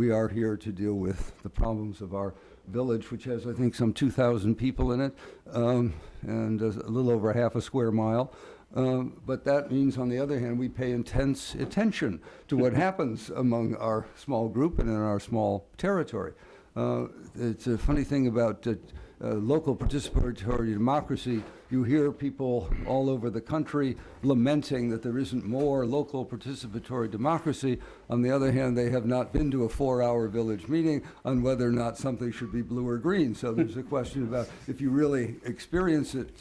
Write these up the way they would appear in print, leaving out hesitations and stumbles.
We are here to deal with the problems of our village, which has, I think, some 2,000 people in it, and a little over half a square mile. But that means, on the other hand, we pay intense attention to what happens among our small group and in our small territory. It's a funny thing about local participatory democracy. You hear people all over the country lamenting that there isn't more local participatory democracy. On the other hand, they have not been to a 4-hour village meeting on whether or not something should be blue or green. So there's a question about, if you really experience it,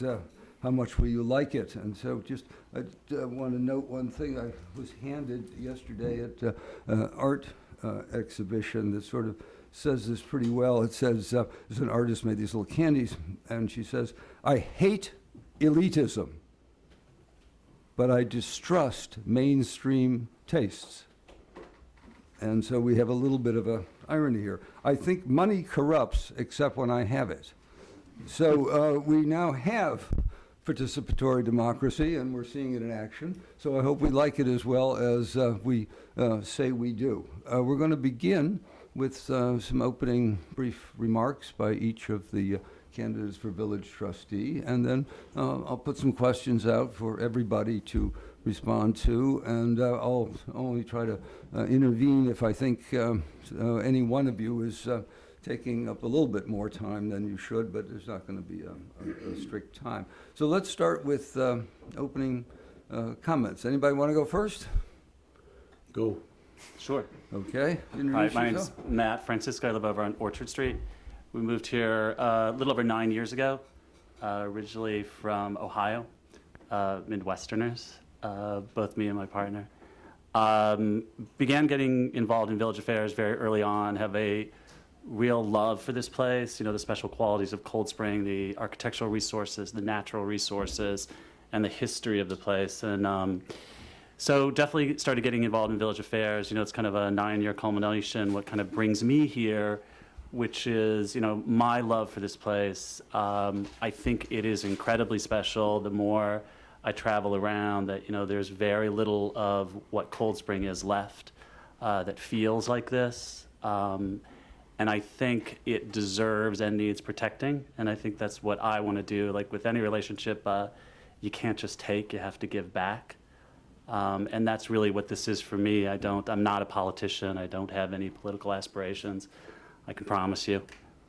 how much will you like it? And so just I want to note one thing. I was handed yesterday at an art exhibition that sort of says this pretty well. It says, there's an artist made these little candies, and she says, "I hate elitism, but I distrust mainstream tastes." And so we have a little bit of a irony here. I think money corrupts except when I have it. So we now have participatory democracy, and we're seeing it in action. So I hope we like it as well as we say we do. We're going to begin with some opening brief remarks by each of the candidates for village trustee, and then I'll put some questions out for everybody to respond to, and I'll only try to intervene if I think any one of you is taking up a little bit more time than you should, but there's not going to be a strict time. So let's start with opening comments. Anybody want to go first? Go. Sure. Okay. Hi, my name's Matt Francisco. I live over on Orchard Street. We moved here a little over 9 years ago, originally from Ohio, Midwesterners, both me and my partner. Began getting involved in village affairs very early on, have a real love for this place, you know, the special qualities of Cold Spring, the architectural resources, the natural resources, and the history of the place. And so definitely started getting involved in village affairs. You know, it's kind of a 9-year culmination. What kind of brings me here, which is, you know, my love for this place. I think it is incredibly special. The more I travel around, that, you know, there's very little of what Cold Spring is left that feels like this. And I think it deserves and needs protecting. And I think that's what I want to do. Like with any relationship, you can't just take, you have to give back. And that's really what this is for me. I'm not a politician. I don't have any political aspirations. I can promise you.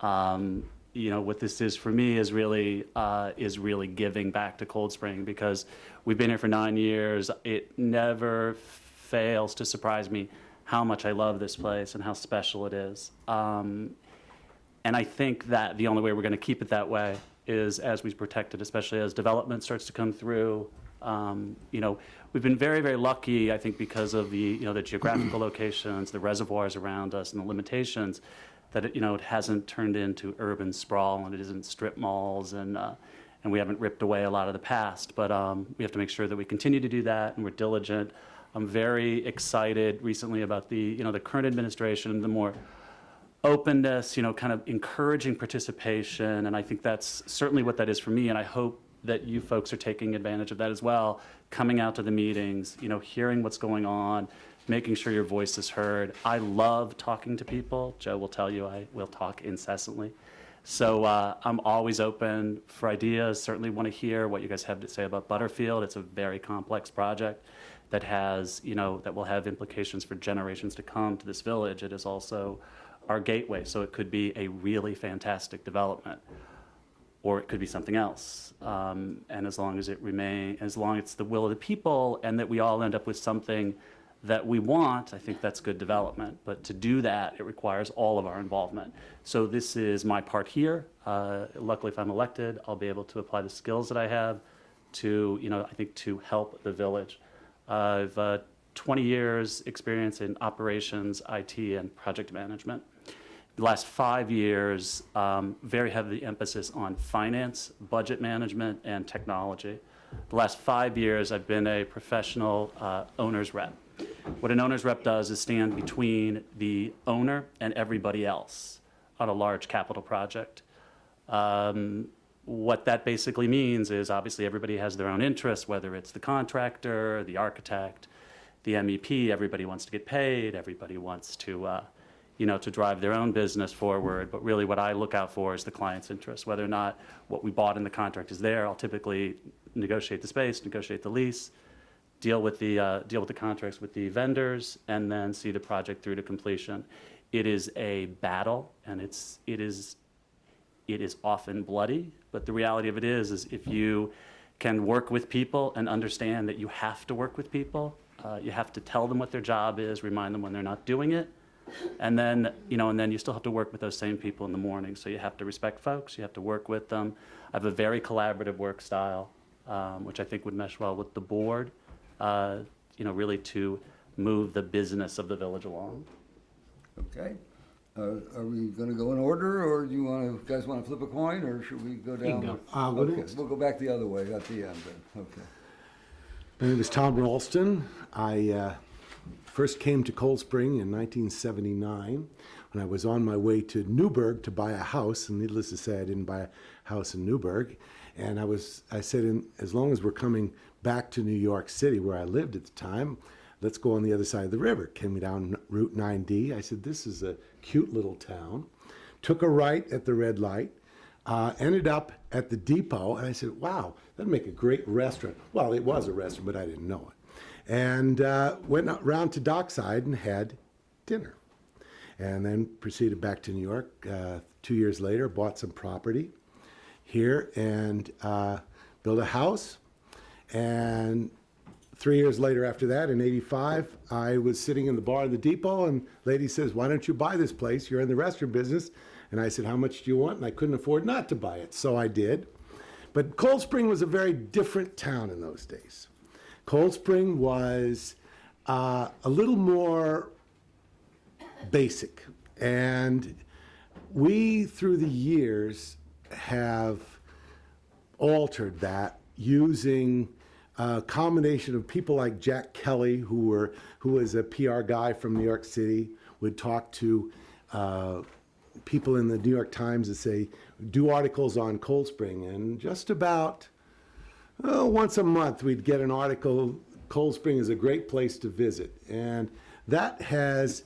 You know, what this is for me is really giving back to Cold Spring, because we've been here for 9 years. It never fails to surprise me how much I love this place and how special it is. And I think that the only way we're going to keep it that way is as we protect it, especially as development starts to come through. You know, we've been very, very lucky, I think, because of the, you know, the geographical locations, the reservoirs around us, and the limitations, that it, you know, it hasn't turned into urban sprawl, and it isn't strip malls, and we haven't ripped away a lot of the past. But we have to make sure that we continue to do that, and we're diligent. I'm very excited recently about the, you know, the current administration, the more openness, you know, kind of encouraging participation, and I think that's certainly what that is for me, and I hope that you folks are taking advantage of that as well, coming out to the meetings, you know, hearing what's going on, making sure your voice is heard. I love talking to people. Joe will tell you I will talk incessantly. So I'm always open for ideas, certainly want to hear what you guys have to say about Butterfield. It's a very complex project that has, you know, that will have implications for generations to come to this village. It is also our gateway, so it could be a really fantastic development, or it could be something else. And as long as it's the will of the people, and that we all end up with something that we want, I think that's good development. But to do that, it requires all of our involvement. So this is my part here. Luckily, if I'm elected, I'll be able to apply the skills that I have to, you know, I think to help the village. I've 20 years experience in operations, IT, and project management. The last 5 years, very heavy emphasis on finance, budget management, and technology. The last 5 years, I've been a professional owner's rep. What an owner's rep does is stand between the owner and everybody else on a large capital project. What that basically means is, obviously everybody has their own interests, whether it's the contractor, the architect, the MEP. Everybody wants to get paid. Everybody wants to to drive their own business forward. But really what I look out for is the client's interest. Whether or not what we bought in the contract is there, I'll typically negotiate the space, negotiate the lease, deal with the contracts with the vendors, and then see the project through to completion. It is a battle, and it is often bloody, but the reality of it is if you can work with people and understand that you have to work with people, you have to tell them what their job is, remind them when they're not doing it, and then you still have to work with those same people in the morning. So you have to respect folks, you have to work with them. I have a very collaborative work style, which I think would mesh well with the board, really to move the business of the village along. Okay. Are we going to go in order, or do you guys want to flip a coin, or should we go down? go. Go Okay, next. we'll go back the other way at the end then. Okay. My name is Tom Rolston. I first came to Cold Spring in 1979 when I was on my way to Newburgh to buy a house, and needless to say, I didn't buy a house in Newburgh. And I said, as long as we're coming back to New York City, where I lived at the time, let's go on the other side of the river. Came down Route 9D. I said, this is a cute little town. Took a right at the red light. Ended up at the depot, and I said, wow, that'd make a great restaurant. Well, it was a restaurant, but I didn't know it. And went around to Dockside and had dinner. And then proceeded back to New York. 2 years later, bought some property here and built a house. And 3 years later after that, in 85, I was sitting in the bar of the depot, and lady says, why don't you buy this place? You're in the restaurant business. And I said, how much do you want? And I couldn't afford not to buy it, so I did. But Cold Spring was a very different town in those days. Cold Spring was a little more basic. And we, through the years, have altered that using a combination of people like Jack Kelly, who was a PR guy from New York City, would talk to people in the New York Times that say, do articles on Cold Spring. And just about once a month, we'd get an article, Cold Spring is a great place to visit. And that has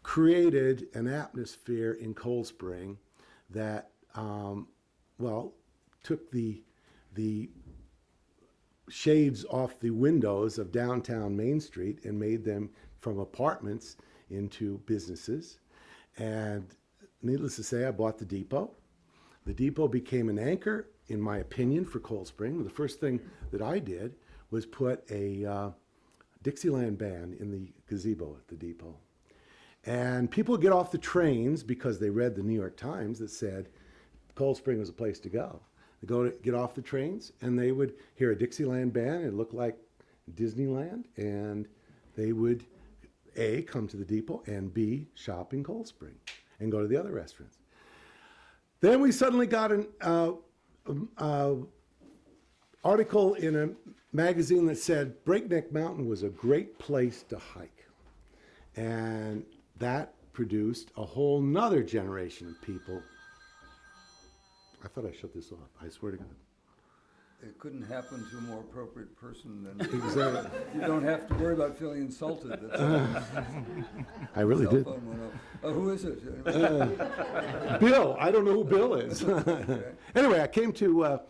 created an atmosphere in Cold Spring that, took the shades off the windows of downtown Main Street and made them from apartments into businesses. And needless to say, I bought the depot. The depot became an anchor, in my opinion, for Cold Spring. The first thing that I did was put a Dixieland band in the gazebo at the depot. And people would get off the trains because they read the New York Times that said Cold Spring was a place to go. They get off the trains, and they would hear a Dixieland band. It looked like Disneyland, and they would, A, come to the depot, and B, shop in Cold Spring and go to the other restaurants. Then we suddenly got an article in a magazine that said Breakneck Mountain was a great place to hike. And that produced a whole nother generation of people. I thought I shut this off. I swear to God. It couldn't happen to a more appropriate person than Exactly. you don't have to worry about feeling insulted. That's all. I really Cell did. phone went off. Who is it? Bill. I don't know who Bill is. Anyway, I came to,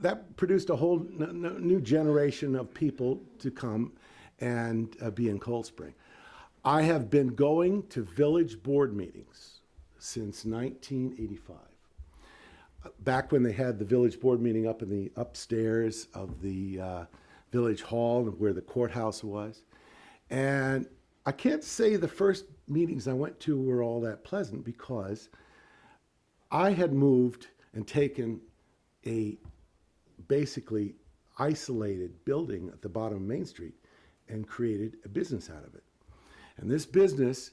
that produced a whole new generation of people to come and be in Cold Spring. I have been going to village board meetings since 1985. Back when they had the village board meeting up in the upstairs of the village hall where the courthouse was. And I can't say the first meetings I went to were all that pleasant because I had moved and taken a basically isolated building at the bottom of Main Street and created a business out of it. And this business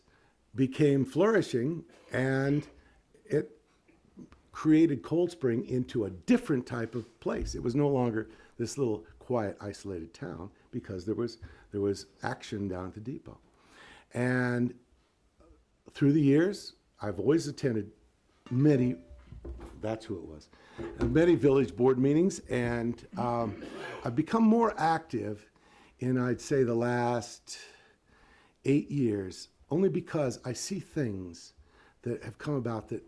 became flourishing, and it created Cold Spring into a different type of place. It was no longer this little quiet, isolated town because there was action down at the depot. And through the years, I've always attended many, that's who it was, many village board meetings, and I've become more active in, I'd say, the last 8 years, only because I see things that have come about that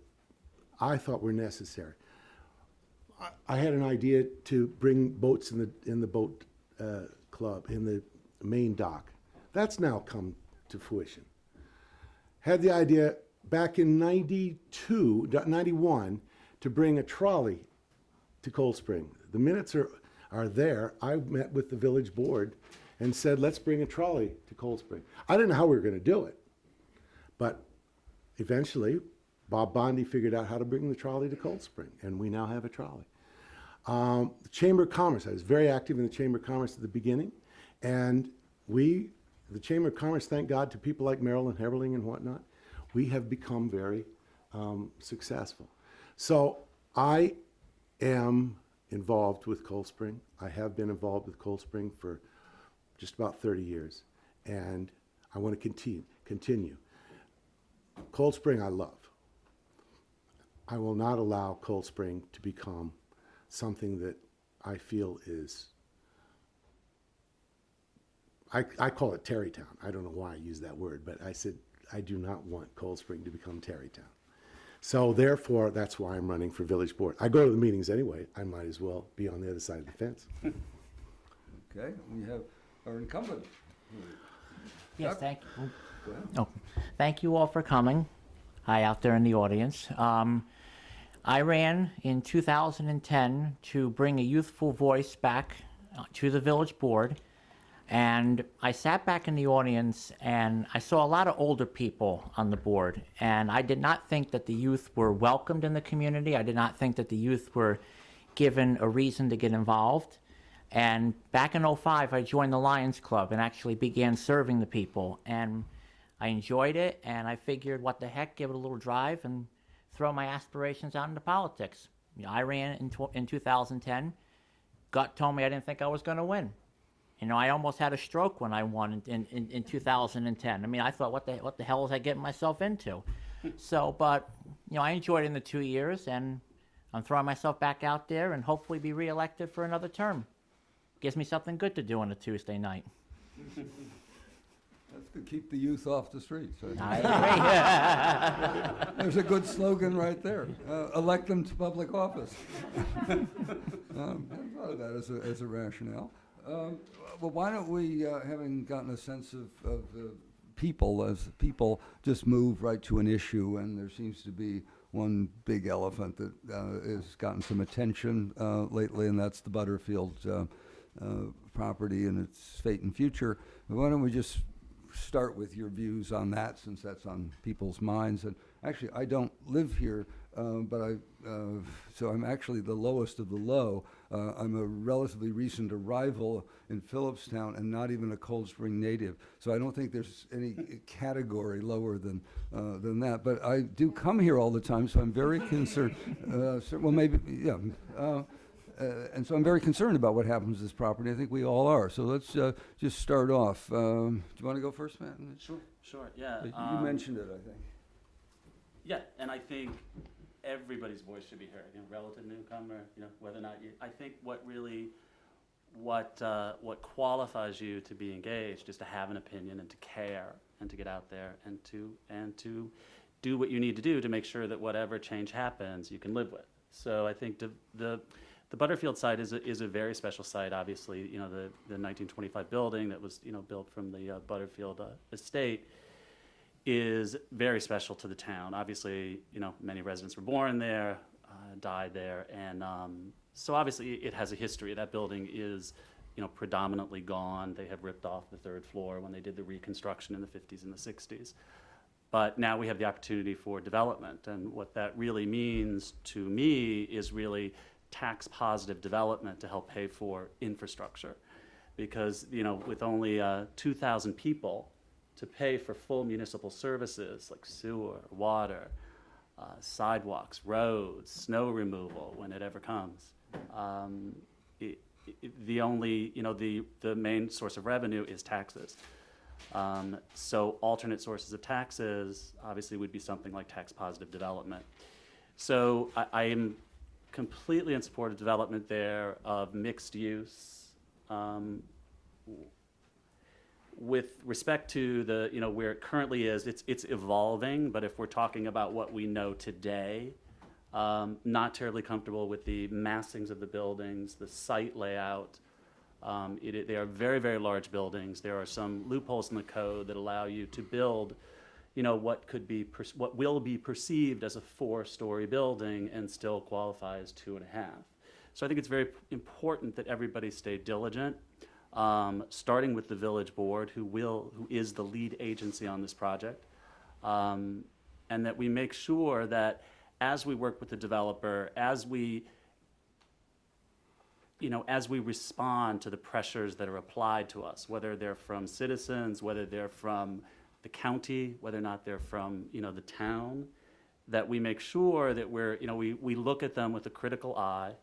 I thought were necessary. I had an idea to bring boats in the boat club in the main dock. That's now come to fruition. Had the idea back in 91 to bring a trolley to Cold Spring. The minutes are there. I met with the village board and said, let's bring a trolley to Cold Spring. I didn't know how we were going to do it, but eventually Bob Bondi figured out how to bring the trolley to Cold Spring, and we now have a trolley. The Chamber of Commerce, I was very active in the Chamber of Commerce at the beginning, and the Chamber of Commerce, thank God to people like Marilyn Heberling and whatnot, we have become very successful. So I am involved with Cold Spring. I have been involved with Cold Spring for just about 30 years, and I want to continue. Cold Spring I love. I will not allow Cold Spring to become something that I feel is, I call it Terrytown. I don't know why I use that word, but I said I do not want Cold Spring to become Terrytown. So therefore, that's why I'm running for village board. I go to the meetings anyway. I might as well be on the other side of the fence. Okay, we have our incumbent. Yes, Chuck? thank you. Go ahead. Oh, thank you all for coming. Hi, out there in the audience. I ran in 2010 to bring a youthful voice back to the village board. And I sat back in the audience and I saw a lot of older people on the board. And I did not think that the youth were welcomed in the community. I did not think that the youth were given a reason to get involved. And back in '05, I joined the Lions Club and actually began serving the people. And I enjoyed it, and I figured, what the heck, give it a little drive and throw my aspirations out into politics. You know, I ran in 2010. Gut told me I didn't think I was going to win. You know, I almost had a stroke when I won in 2010. I mean, I thought, what the hell was I getting myself into? So, but, you know, I enjoyed it in the 2 years, and I'm throwing myself back out there and hopefully be reelected for another term. Gives me something good to do on a Tuesday night. That's to keep the youth off the streets. I agree. There's a good slogan right there. Elect them to public office. I thought of that as a rationale. Well, why don't we, having gotten a sense of people, as people just move right to an issue, and there seems to be one big elephant that has gotten some attention lately, and that's the Butterfield property and its fate and future. Why don't we just start with your views on that, since that's on people's minds? And actually, I don't live here, but so I'm actually the lowest of the low. I'm a relatively recent arrival in Phillipstown and not even a Cold Spring native. So I don't think there's any category lower than that. But I do come here all the time, so I'm very concerned. Well, maybe, yeah. And so I'm very concerned about what happens to this property. I think we all are. So let's just start off. Do you want to go first, Matt? Sure, yeah. You mentioned it, I think. Yeah, and I think everybody's voice should be heard, you know, relative newcomer, you know, whether or not you, I think what qualifies you to be engaged is to have an opinion and to care and to get out there and to do what you need to do to make sure that whatever change happens, you can live with. So I think the Butterfield site is a very special site. Obviously, you know, the 1925 building that was, you know, built from the Butterfield estate is very special to the town. Obviously, you know, many residents were born there, died there, and so obviously it has a history. That building is, you know, predominantly gone. They have ripped off the third floor when they did the reconstruction in the 50s and the 60s. But now we have the opportunity for development, and what that really means to me is really tax positive development to help pay for infrastructure. Because, you know, with only 2,000 people to pay for full municipal services like sewer, water, sidewalks, roads, snow removal when it ever comes, the only, you know, the main source of revenue is taxes. So alternate sources of taxes obviously would be something like tax positive development. So I am completely in support of development there of mixed use. with respect to the, where it currently is, it's evolving, but if we're talking about what we know today, not terribly comfortable with the massings of the buildings, the site layout. They are very, very large buildings. There are some loopholes in the code that allow you to build, what will be perceived as a 4-story building and still qualify as 2.5. So I think it's very important that everybody stay diligent, starting with the village board, who is the lead agency on this project, and that we make sure that as we work with the developer, as we respond to the pressures that are applied to us, whether they're from citizens, whether they're from the county, whether or not they're from, the town, that we make sure that we look at them with a critical eye,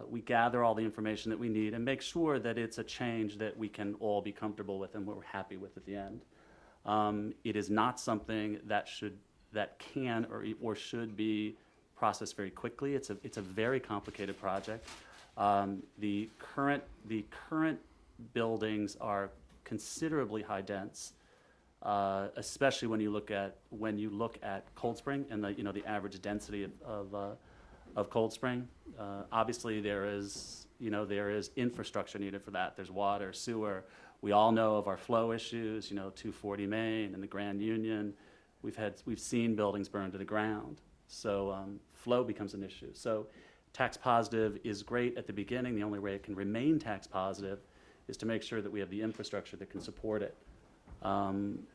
we gather all the information that we need and make sure that it's a change that we can all be comfortable with and we're happy with at the end. It is not something that can or should be processed very quickly. It's a very complicated project. The current buildings are considerably high dense, especially when you look at Cold Spring and the average density of Cold Spring. Obviously, there is infrastructure needed for that. There's water, sewer. We all know of our flow issues. 240 Main and the Grand Union. We've seen buildings burned to the ground. So flow becomes an issue. So tax positive is great at the beginning. The only way it can remain tax positive is to make sure that we have the infrastructure that can support it. And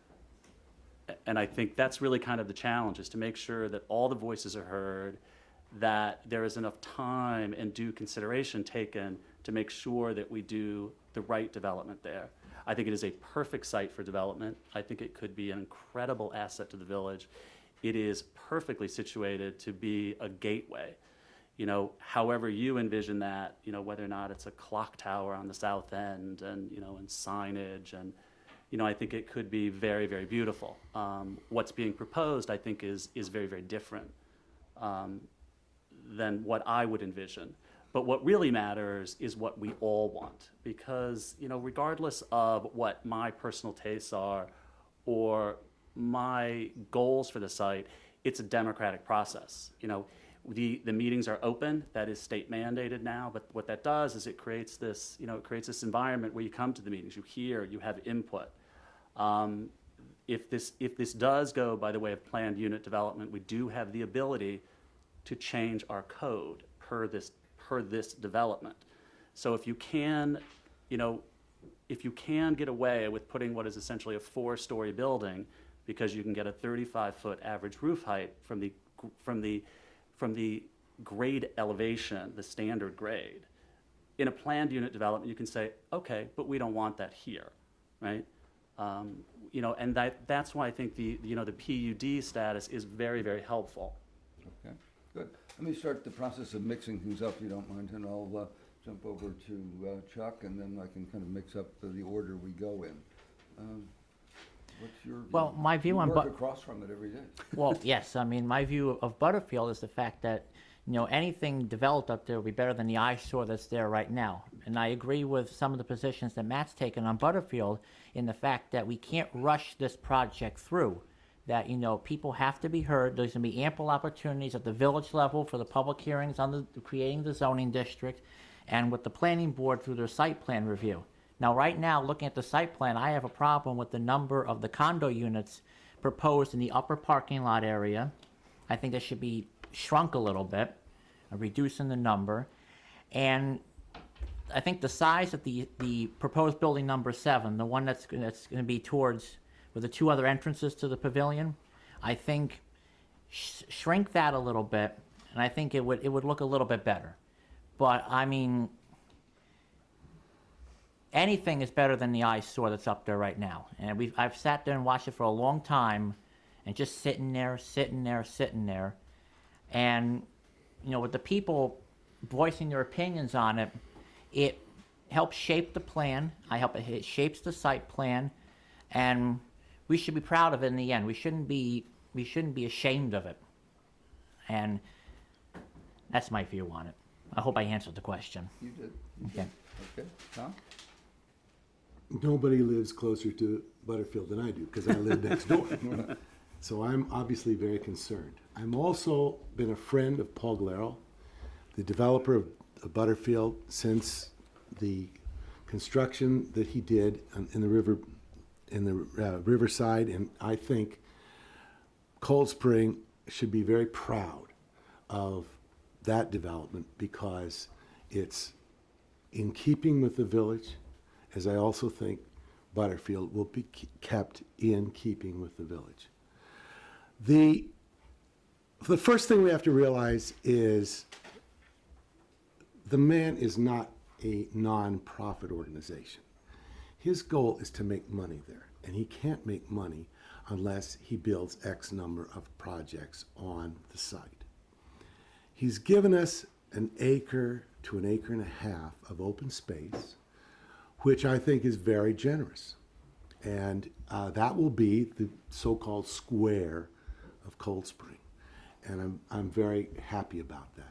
I think that's really kind of the challenge, is to make sure that all the voices are heard, that there is enough time and due consideration taken to make sure that we do the right development there. I think it is a perfect site for development. I think it could be an incredible asset to the village. It is perfectly situated to be a gateway. However you envision that, whether or not it's a clock tower on the south end and, and signage and, I think it could be very, very beautiful. What's being proposed, I think, is very, very different than what I would envision. But what really matters is what we all want, because, regardless of what my personal tastes are or my goals for the site, it's a democratic process. The meetings are open. That is state mandated now, but what that does is it creates this environment where you come to the meetings, you hear, you have input. If this does go by the way of planned unit development, we do have the ability to change our code per this development. So if you can get away with putting what is essentially a 4-story building, because you can get a 35-foot average roof height from the grade elevation, the standard grade, in a planned unit development, you can say, okay, but we don't want that here, right? And that's why I think the PUD status is very, very helpful. Okay, good. Let me start the process of mixing things up, if you don't mind, and I'll jump over to Chuck, and then I can kind of mix up the order we go in. What's your view? Well, my view You on work across from it every day. Well, yes. I mean, my view of Butterfield is the fact that, anything developed up there will be better than the eyesore that's there right now. And I agree with some of the positions that Matt's taken on Butterfield in the fact that we can't rush this project through. That, people have to be heard. There's going to be ample opportunities at the village level for the public hearings on creating the zoning district, and with the planning board through their site plan review. Now, right now, looking at the site plan, I have a problem with the number of the condo units proposed in the upper parking lot area. I think that should be shrunk a little bit, reducing the number. And I think the size of the proposed building number 7, the one that's going to be towards, with the 2 other entrances to the pavilion, I think shrink that a little bit, and I think it would look a little bit better. But, I mean, anything is better than the eyesore that's up there right now. And I've sat there and watched it for a long time, and just sitting there. And, with the people voicing their opinions on it, it helps shape the plan. It shapes the site plan, and we should be proud of it in the end. We shouldn't be ashamed of it. And that's my view on it. I hope I answered the question. You did. Okay. Okay, Tom? nobody lives closer to Butterfield than I do because I live next door. So I'm obviously very concerned. I'm also been a friend of Paul Glero, the developer of Butterfield, since the construction that he did in the riverside, and I think Cold Spring should be very proud of that development because it's in keeping with the village, as I also think Butterfield will be kept in keeping with the village. The first thing we have to realize is the man is not a non-profit organization. His goal is to make money there, and he can't make money unless he builds X number of projects on the site. He's given us an acre to an acre and a half of open space, which I think is very generous. And that will be the so-called square of Cold Spring. And I'm very happy about that.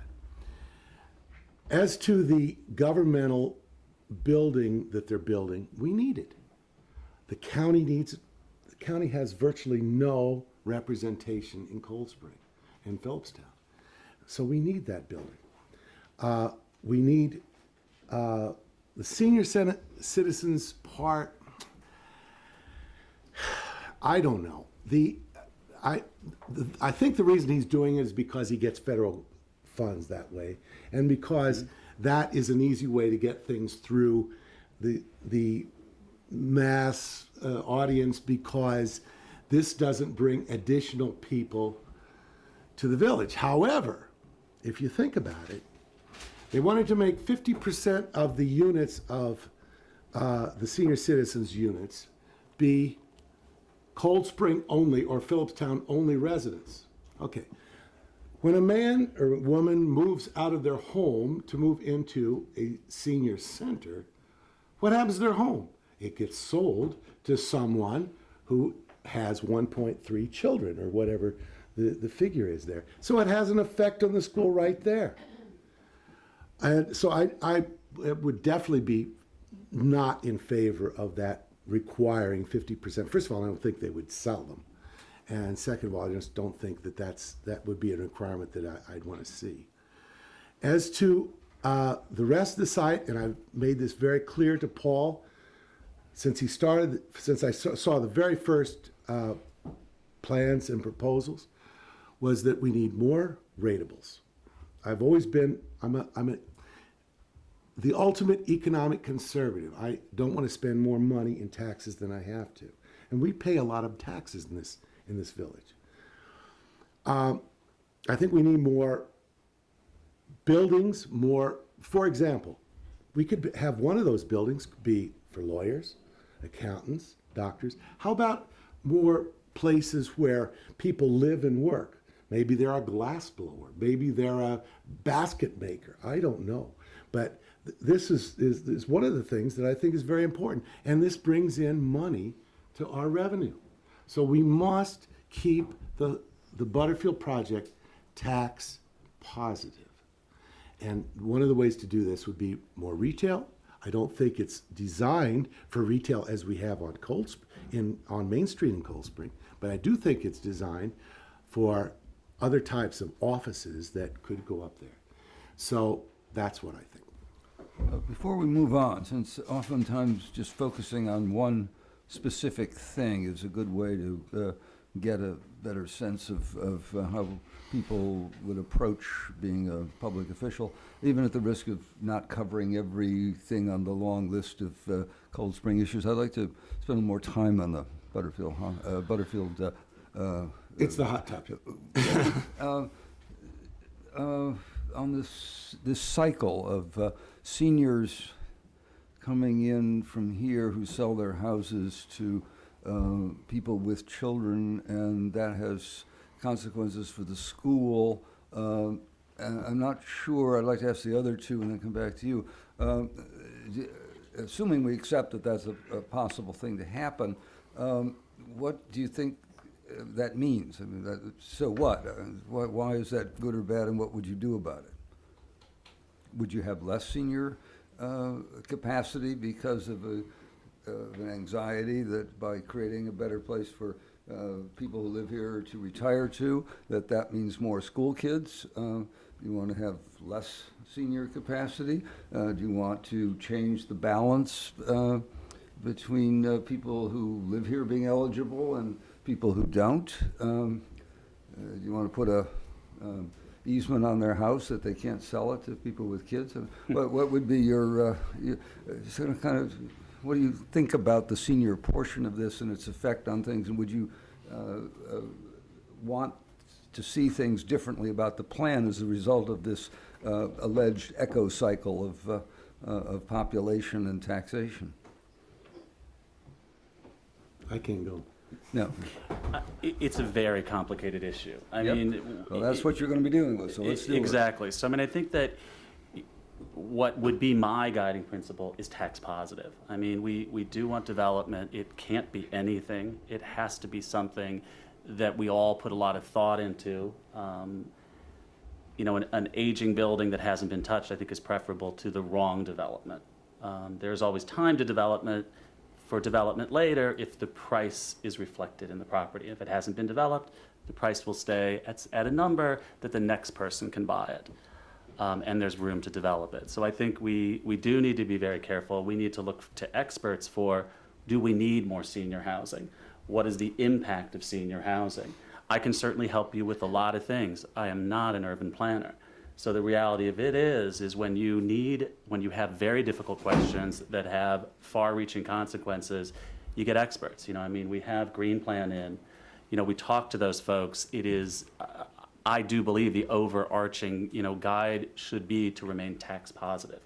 As to the governmental building that they're building, we need it. The county needs it. The county has virtually no representation in Cold Spring and Phillipstown. So we need that building. We need the senior citizens part. I don't know. I think the reason he's doing it is because he gets federal funds that way, and because that is an easy way to get things through the mass audience, because this doesn't bring additional people to the village. However, if you think about it, they wanted to make 50% of the units of the senior citizens units be Cold Spring only or Phillipstown only residents. Okay. When a man or a woman moves out of their home to move into a senior center, what happens to their home? It gets sold to someone who has 1.3 children or whatever the figure is there. So it has an effect on the school right there. And so I would definitely be not in favor of that requiring 50%. First of all, I don't think they would sell them. And second of all, I just don't think that would be a requirement that I'd want to see. As to the rest of the site, and I've made this very clear to Paul since I saw the very first plans and proposals, was that we need more ratables. I've always been, the ultimate economic conservative. I don't want to spend more money in taxes than I have to. And we pay a lot of taxes in this village. I think we need more buildings, for example, we could have one of those buildings be for lawyers, accountants, doctors. How about more places where people live and work? Maybe they're a glass blower. Maybe they're a basket maker. I don't know. But this is one of the things that I think is very important. And this brings in money to our revenue. So we must keep the Butterfield project tax positive. And one of the ways to do this would be more retail. I don't think it's designed for retail as we have on on Main Street in Cold Spring, but I do think it's designed for other types of offices that could go up there. So that's what I think. Before we move on, since oftentimes just focusing on one specific thing is a good way to get a better sense of how people would approach being a public official, even at the risk of not covering everything on the long list of Cold Spring issues. I'd like to spend more time on the Butterfield. It's the hot topic. On this cycle of seniors coming in from here who sell their houses to people with children, and that has consequences for the school. And I'm not sure, I'd like to ask the other two and then come back to you. Assuming we accept that that's a possible thing to happen, what do you think that means? I mean, so what? Why is that good or bad, and what would you do about it? Would you have less senior capacity because of of an anxiety that by creating a better place for people who live here to retire to, that means more school kids? You want to have less senior capacity? Do you want to change the balance between people who live here being eligible and people who don't? Do you want to put a easement on their house that they can't sell it to people with kids? What would be your sort of kind of, what do you think about the senior portion of this and its effect on things? And would you want to see things differently about the plan as a result of this alleged echo cycle of population and taxation? I can't go. No. It's a very complicated issue. I Yep. mean, Well, that's what you're going to be dealing with, so let's do it. exactly. So I mean, I think that what would be my guiding principle is tax positive. I mean, we do want development. It can't be anything. It has to be something that we all put a lot of thought into. You know, an aging building that hasn't been touched, I think, is preferable to the wrong development. There's always time to development for development later if the price is reflected in the property. If it hasn't been developed, the price will stay at a number that the next person can buy it. And there's room to develop it. So I think we do need to be very careful. We need to look to experts for, do we need more senior housing? What is the impact of senior housing? I can certainly help you with a lot of things. I am not an urban planner. So the reality of it is when you have very difficult questions that have far-reaching consequences, you get experts. You know, I mean, we have Green Plan in. You know, we talk to those folks. It is, I do believe the overarching, guide should be to remain tax positive.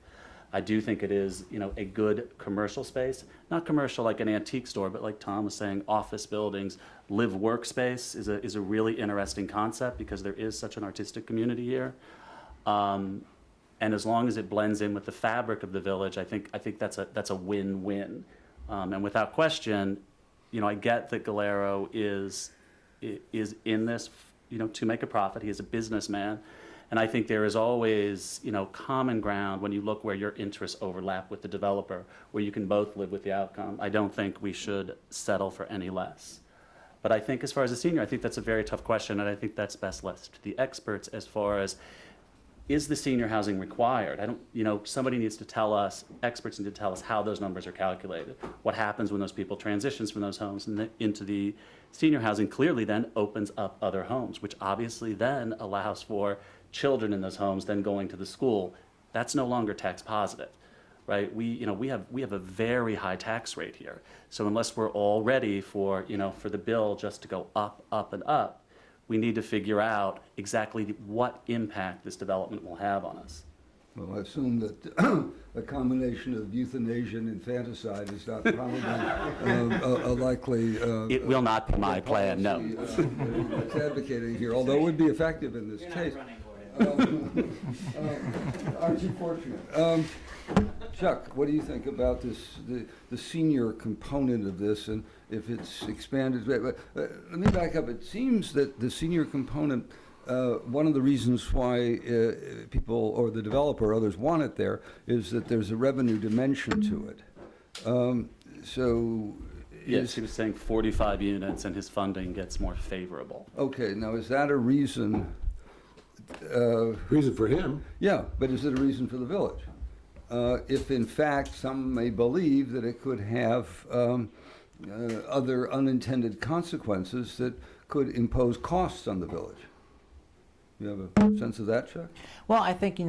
I do think it is, a good commercial space, not commercial like an antique store, but like Tom was saying, office buildings, live workspace is a really interesting concept because there is such an artistic community here. And as long as it blends in with the fabric of the village, I think that's a win-win. And without question, I get that Galero is in this, to make a profit. He is a businessman. And I think there is always, common ground when you look where your interests overlap with the developer, where you can both live with the outcome. I don't think we should settle for any less. But I think as far as a senior, I think that's a very tough question, and I think that's best left to the experts as far as, is the senior housing required? Somebody needs to tell us, experts need to tell us how those numbers are calculated. What happens when those people transitions from those homes into the senior housing clearly then opens up other homes, which obviously then allows for children in those homes then going to the school. That's no longer tax positive, right? We have a very high tax rate here. So unless we're all ready for the bill just to go up, up, and up, we need to figure out exactly what impact this development will have on us. Well, I assume that a combination of euthanasia and infanticide is not probably a likely... It will not be my plan, no. It's advocating here, although it would be effective in this case. Aren't you fortunate? Chuck, what do you think about this, the senior component of this, and if it's expanded? Let me back up. It seems that the senior component, one of the reasons why people or the developer or others want it there is that there's a revenue dimension to it. Yes, he was saying 45 units and his funding gets more favorable. Okay, now is that a reason? Reason for him? Yeah, but is it a reason for the village? If in fact some may believe that it could have other unintended consequences that could impose costs on the village. You have a sense of that, Chuck? Well, I think in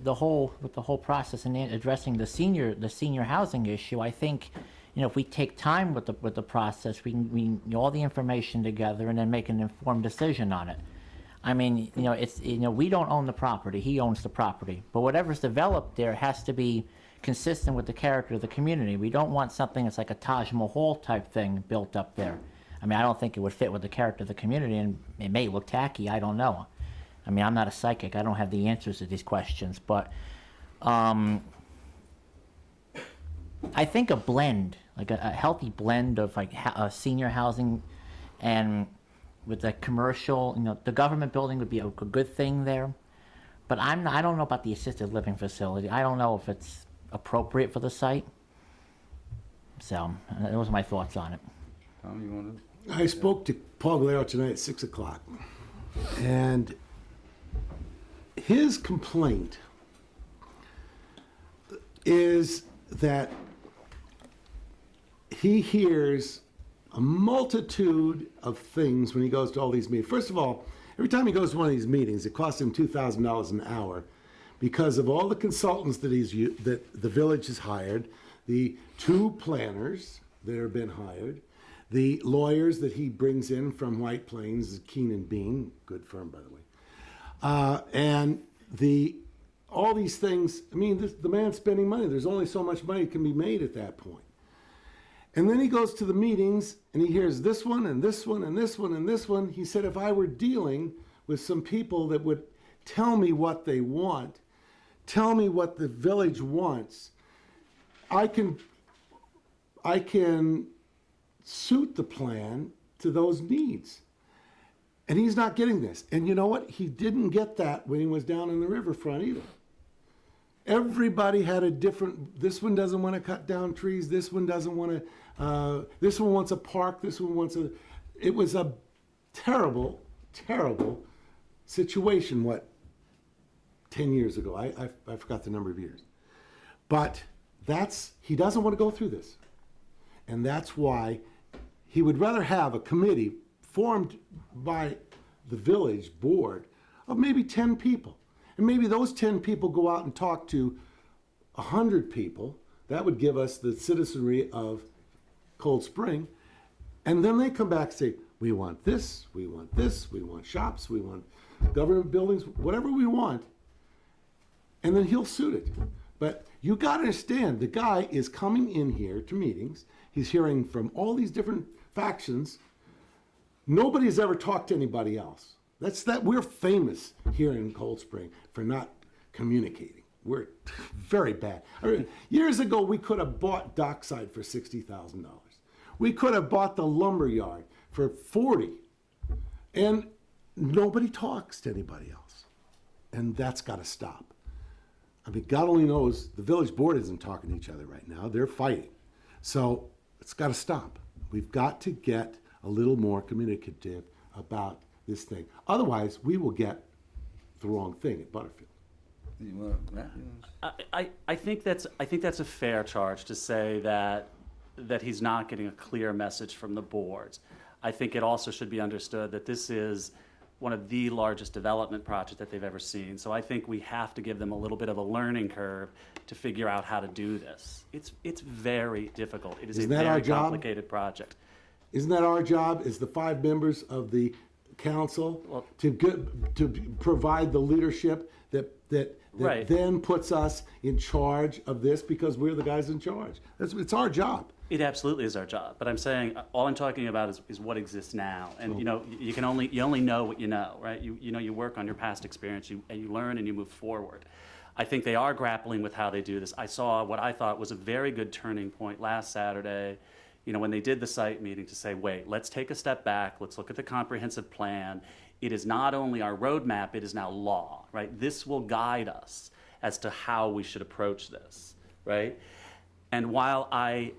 the whole process and addressing the senior housing issue, I think if we take time with the process, we can get all the information together and then make an informed decision on it. I mean, we don't own the property; he owns the property. But whatever's developed there has to be consistent with the character of the community. We don't want something that's like a Taj Mahal type thing built up there. I mean, I don't think it would fit with the character of the community, and it may look tacky. I don't know. I mean, I'm not a psychic. I don't have the answers to these questions, but I think a blend, like a healthy blend of like senior housing and with the commercial, the government building would be a good thing there. But I don't know about the assisted living facility. I don't know if it's appropriate for the site. So those are my thoughts on it. Tom, you want to? I spoke to Paul Galero tonight at 6 o'clock, and his complaint is that he hears a multitude of things when he goes to all these meetings. First of all, every time he goes to one of these meetings, it costs him $2,000 an hour because of all the consultants that that the village has hired, the 2 planners that have been hired, the lawyers that he brings in from White Plains, Keen & Bean, good firm by the way, and all these things. I mean, the man's spending money. There's only so much money can be made at that point. And then he goes to the meetings and he hears this one and this one and this one and this one. He said, if I were dealing with some people that would tell me what they want, tell me what the village wants, I can suit the plan to those needs. And he's not getting this. And you know what? He didn't get that when he was down in the riverfront either. Everybody had a different, this one doesn't want to cut down trees, this one doesn't want to, this one wants a park, this one wants a, it was a terrible, terrible situation, 10 years ago? I forgot the number of years. But he doesn't want to go through this. And that's why he would rather have a committee formed by the village board of maybe 10 people. And maybe those 10 people go out and talk to 100 people. That would give us the citizenry of Cold Spring. And then they come back and say, we want this, we want this, we want shops, we want government buildings, whatever we want. And then he'll suit it. But you got to understand, the guy is coming in here to meetings. He's hearing from all these different factions. Nobody's ever talked to anybody else. We're famous here in Cold Spring for not communicating. We're very bad. I mean, years ago, we could have bought Dockside for $60,000. We could have bought the lumber yard for $40,000. And nobody talks to anybody else. And that's got to stop. I mean, God only knows the village board isn't talking to each other right now. They're fighting. So it's got to stop. We've got to get a little more communicative about this thing. Otherwise, we will get the wrong thing at Butterfield. You want to, Matt? I think that's a fair charge to say that he's not getting a clear message from the boards. I think it also should be understood that this is one of the largest development projects that they've ever seen. So I think we have to give them a little bit of a learning curve to figure out how to do this. It's very difficult. It is a very complicated project. Isn't that our job as the 5 members of the council to provide the leadership that Right. then puts us in charge of this because we're the guys in charge? It's our job. It absolutely is our job, but I'm saying all I'm talking about is what exists now, and you only know what you know, right? You work on your past experience, and you learn and you move forward. I think they are grappling with how they do this. I saw what I thought was a very good turning point last Saturday, when they did the site meeting, to say, wait, let's take a step back, let's look at the comprehensive plan. It is not only our roadmap, it is now law, right? This will guide us as to how we should approach this, right? And while I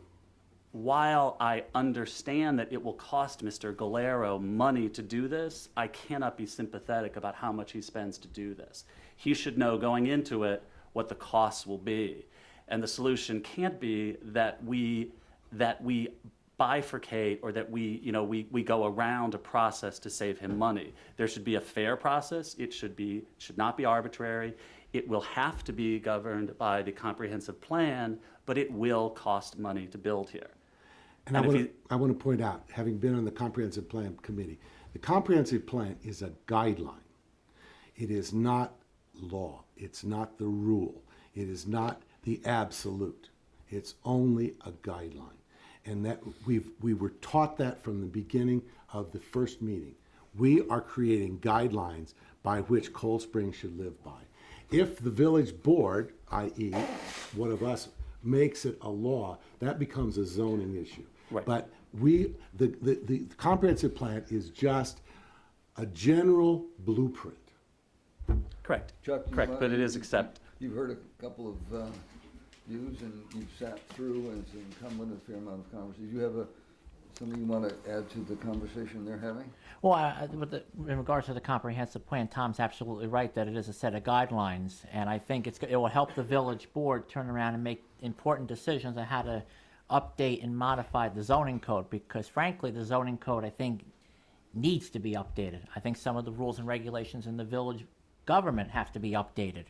understand that it will cost Mr. Galero money to do this, I cannot be sympathetic about how much he spends to do this. He should know going into it what the costs will be. And the solution can't be that we bifurcate or that we go around a process to save him money. There should be a fair process. It should not be arbitrary. It will have to be governed by the comprehensive plan, but it will cost money to build here. And I want to point out, having been on the comprehensive plan committee, the comprehensive plan is a guideline. It is not law. It's not the rule. It is not the absolute. It's only a guideline. And that we were taught that from the beginning of the first meeting. We are creating guidelines by which Cold Spring should live by. If the village board, i.e. one of us, makes it a law, that becomes a zoning issue. Right. But the comprehensive plan is just a general blueprint. Correct. Chuck, Correct, but it is accept. You've heard a couple of views, and you've sat through, and it's incumbent a fair amount of conversation. Do you have something you want to add to the conversation they're having? Well, in regards to the comprehensive plan, Tom's absolutely right that it is a set of guidelines, and I think it will help the village board turn around and make important decisions on how to update and modify the zoning code, because frankly, the zoning code, I think, needs to be updated. I think some of the rules and regulations in the village government have to be updated.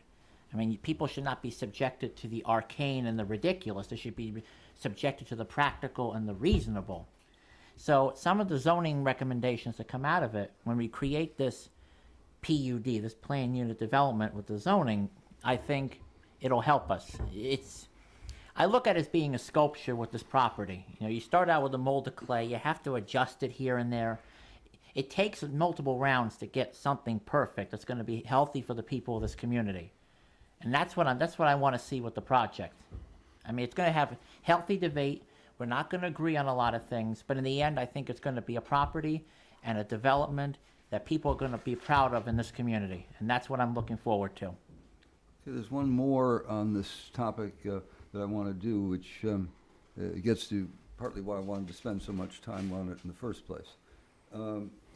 I mean, people should not be subjected to the arcane and the ridiculous. They should be subjected to the practical and the reasonable. So some of the zoning recommendations that come out of it, when we create this PUD, this plan unit development with the zoning, I think it'll help us. I look at it as being a sculpture with this property. You know, you start out with a mold of clay, you have to adjust it here and there. It takes multiple rounds to get something perfect that's going to be healthy for the people of this community. And that's what I want to see with the project. I mean, it's going to have healthy debate. We're not going to agree on a lot of things, but in the end, I think it's going to be a property and a development that people are going to be proud of in this community. And that's what I'm looking forward to. Okay, there's one more on this topic that I want to do, which gets to partly why I wanted to spend so much time on it in the first place.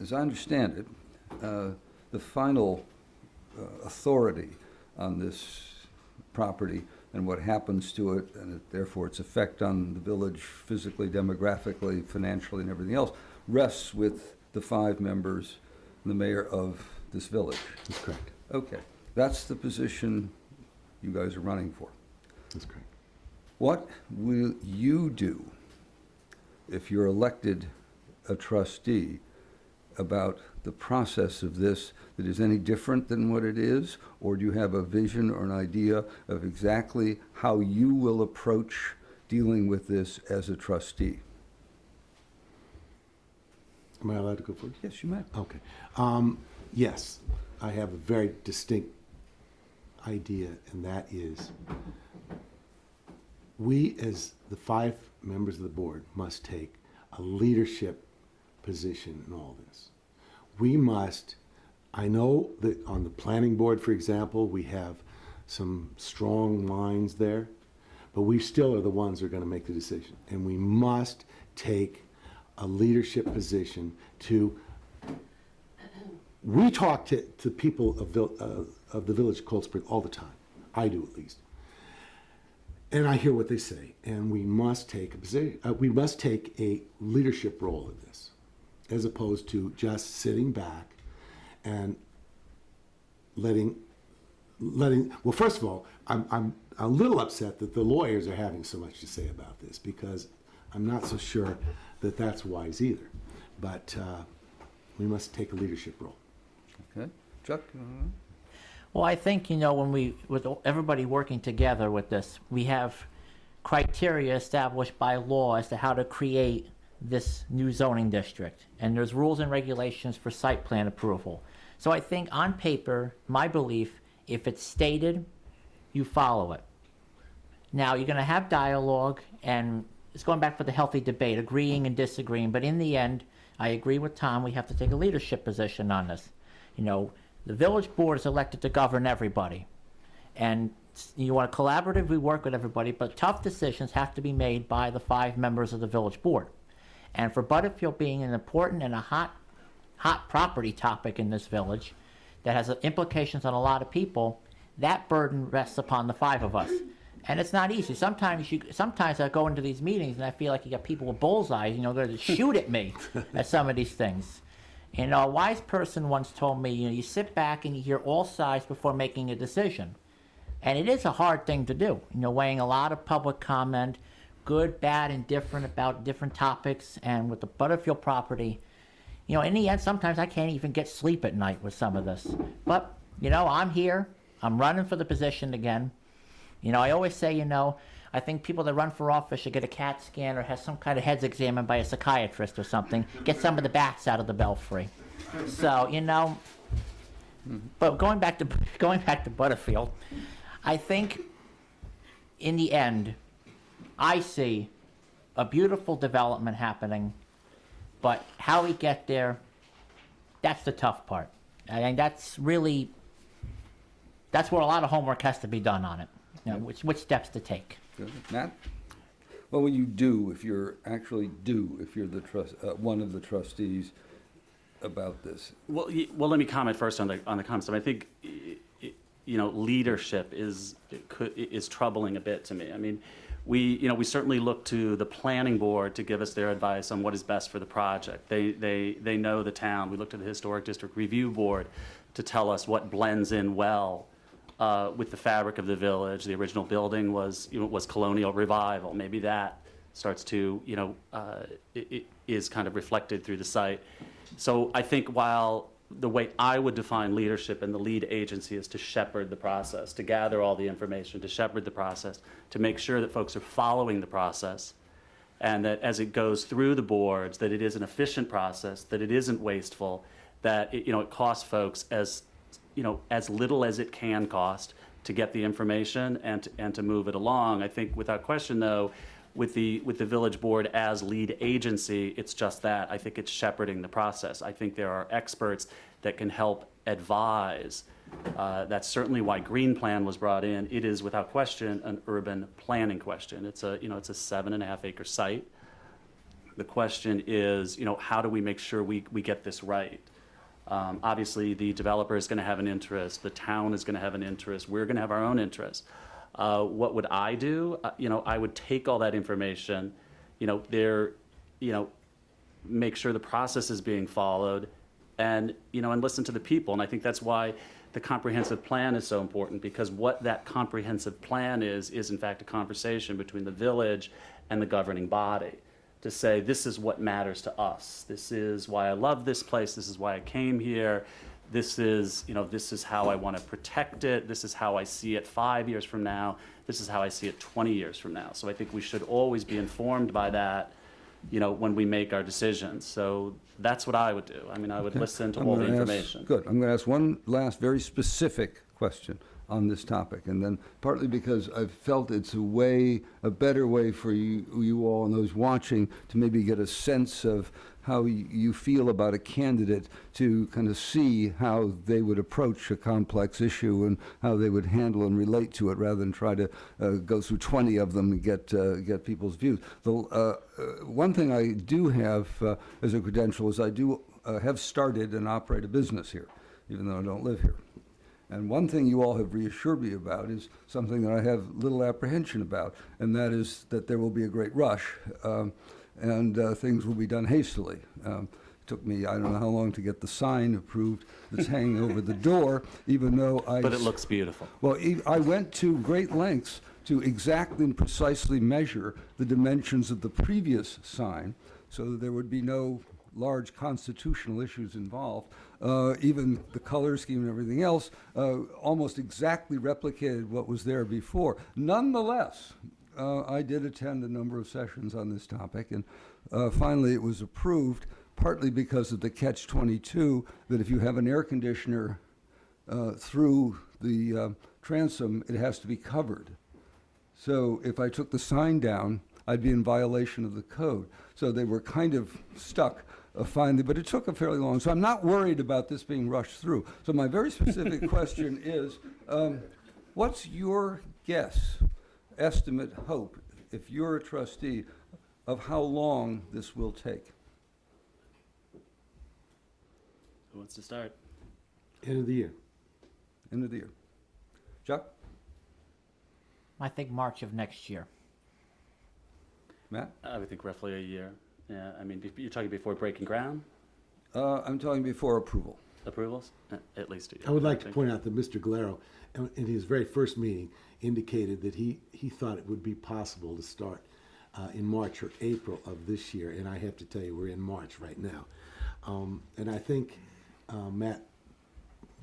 As I understand it, the final authority on this property and what happens to it, and therefore its effect on the village physically, demographically, financially, and everything else, rests with the 5 members, the mayor of this village. That's correct. Okay, that's the position you guys are running for. That's correct. What will you do if you're elected a trustee about the process of this that is any different than what it is? Or do you have a vision or an idea of exactly how you will approach dealing with this as a trustee? Am I allowed to go first? Yes, you may. Okay. Yes, I have a very distinct idea, and that is we, as the 5 members of the board, must take a leadership position in all this. We must, I know that on the planning board, for example, we have some strong minds there, but we still are the ones who are going to make the decision. And we must take a leadership position to, we talk to people of the village of Cold Spring all the time. I do, at least. And I hear what they say, and we must take a position. We must take a leadership role in this, as opposed to just sitting back and letting. Well, first of all, I'm a little upset that the lawyers are having so much to say about this, because I'm not so sure that that's wise either. But we must take a leadership role. Okay. Chuck? Well, I think, with everybody working together with this, we have criteria established by law as to how to create this new zoning district. And there's rules and regulations for site plan approval. So I think on paper, my belief, if it's stated, you follow it. Now, you're going to have dialogue, and it's going back for the healthy debate, agreeing and disagreeing. But in the end, I agree with Tom, we have to take a leadership position on this. The village board is elected to govern everybody. And you want to collaboratively work with everybody, but tough decisions have to be made by the 5 members of the village board. And for Butterfield being an important and a hot property topic in this village that has implications on a lot of people, that burden rests upon the 5 of us. And it's not easy. Sometimes I go into these meetings and I feel like you got people with bullseyes, going to shoot at me at some of these things. A wise person once told me, you sit back and you hear all sides before making a decision. And it is a hard thing to do, weighing a lot of public comment, good, bad, indifferent about different topics. And with the Butterfield property, in the end, sometimes I can't even get sleep at night with some of this. But, I'm here. I'm running for the position again. I always say, I think people that run for office should get a CAT scan or have some kind of heads examined by a psychiatrist or something. Get some of the bats out of the belfry. So, but going back to Butterfield, I think in the end, I see a beautiful development happening, but how we get there, that's the tough part. I think that's where a lot of homework has to be done on it. Which steps to take. Good. Matt? What will you do if you're the one of the trustees about this? Well, let me comment first on the comments. I think leadership is troubling a bit to me. I mean, we certainly look to the planning board to give us their advice on what is best for the project. They know the town. We look to the historic district review board to tell us what blends in well with the fabric of the village. The original building was colonial revival. Maybe that starts to it is kind of reflected through the site. So I think while the way I would define leadership and the lead agency is to shepherd the process, to gather all the information, to shepherd the process, to make sure that folks are following the process, and that as it goes through the boards, that it is an efficient process, that it isn't wasteful, that it costs folks as little as it can cost to get the information and to move it along. I think without question, though, with the village board as lead agency, it's just that. I think it's shepherding the process. I think there are experts that can help advise. That's certainly why Green Plan was brought in. It is without question an urban planning question. It's a 7.5 acre site. The question is, how do we make sure we get this right? Obviously, the developer is going to have an interest. The town is going to have an interest. We're going to have our own interest. What would I do? I would take all that information, make sure the process is being followed, and listen to the people. And I think that's why the comprehensive plan is so important, because what that comprehensive plan is in fact a conversation between the village and the governing body to say, this is what matters to us. This is why I love this place. This is why I came here. This is how I want to protect it. This is how I see it 5 years from now. This is how I see it 20 years from now. So I think we should always be informed by that, when we make our decisions. So that's what I would do. I mean, I would listen to all the information. Good. I'm going to ask one last very specific question on this topic, and then partly because I've felt it's a better way for you all and those watching to maybe get a sense of how you feel about a candidate, to kind of see how they would approach a complex issue and how they would handle and relate to it, rather than try to go through 20 of them and get people's views. One thing I do have as a credential is I do have started and operate a business here, even though I don't live here. And one thing you all have reassured me about is something that I have little apprehension about, and that is that there will be a great rush, and things will be done hastily. It took me, I don't know how long to get the sign approved that's hanging over the door, even though But it looks beautiful. Well, I went to great lengths to exactly and precisely measure the dimensions of the previous sign, so that there would be no large constitutional issues involved. Even the color scheme and everything else almost exactly replicated what was there before. Nonetheless, I did attend a number of sessions on this topic, and finally it was approved, partly because of the catch-22, that if you have an air conditioner through the transom, it has to be covered. So if I took the sign down, I'd be in violation of the code. So they were kind of stuck finally, but it took a fairly long. So I'm not worried about this being rushed through. So my very specific question is, what's your guess, estimate, hope, if you're a trustee, of how long this will take? Who wants to start? End of the year. End of the year. Chuck? I think March of next year. Matt? I would think roughly a year. Yeah, I mean, you're talking before breaking ground? I'm talking before approval. Approvals? At least a year. I would like to think. point out that Mr. Galero, in his very first meeting, indicated that he thought it would be possible to start in March or April of this year, and I have to tell you, we're in March right now. And I think Matt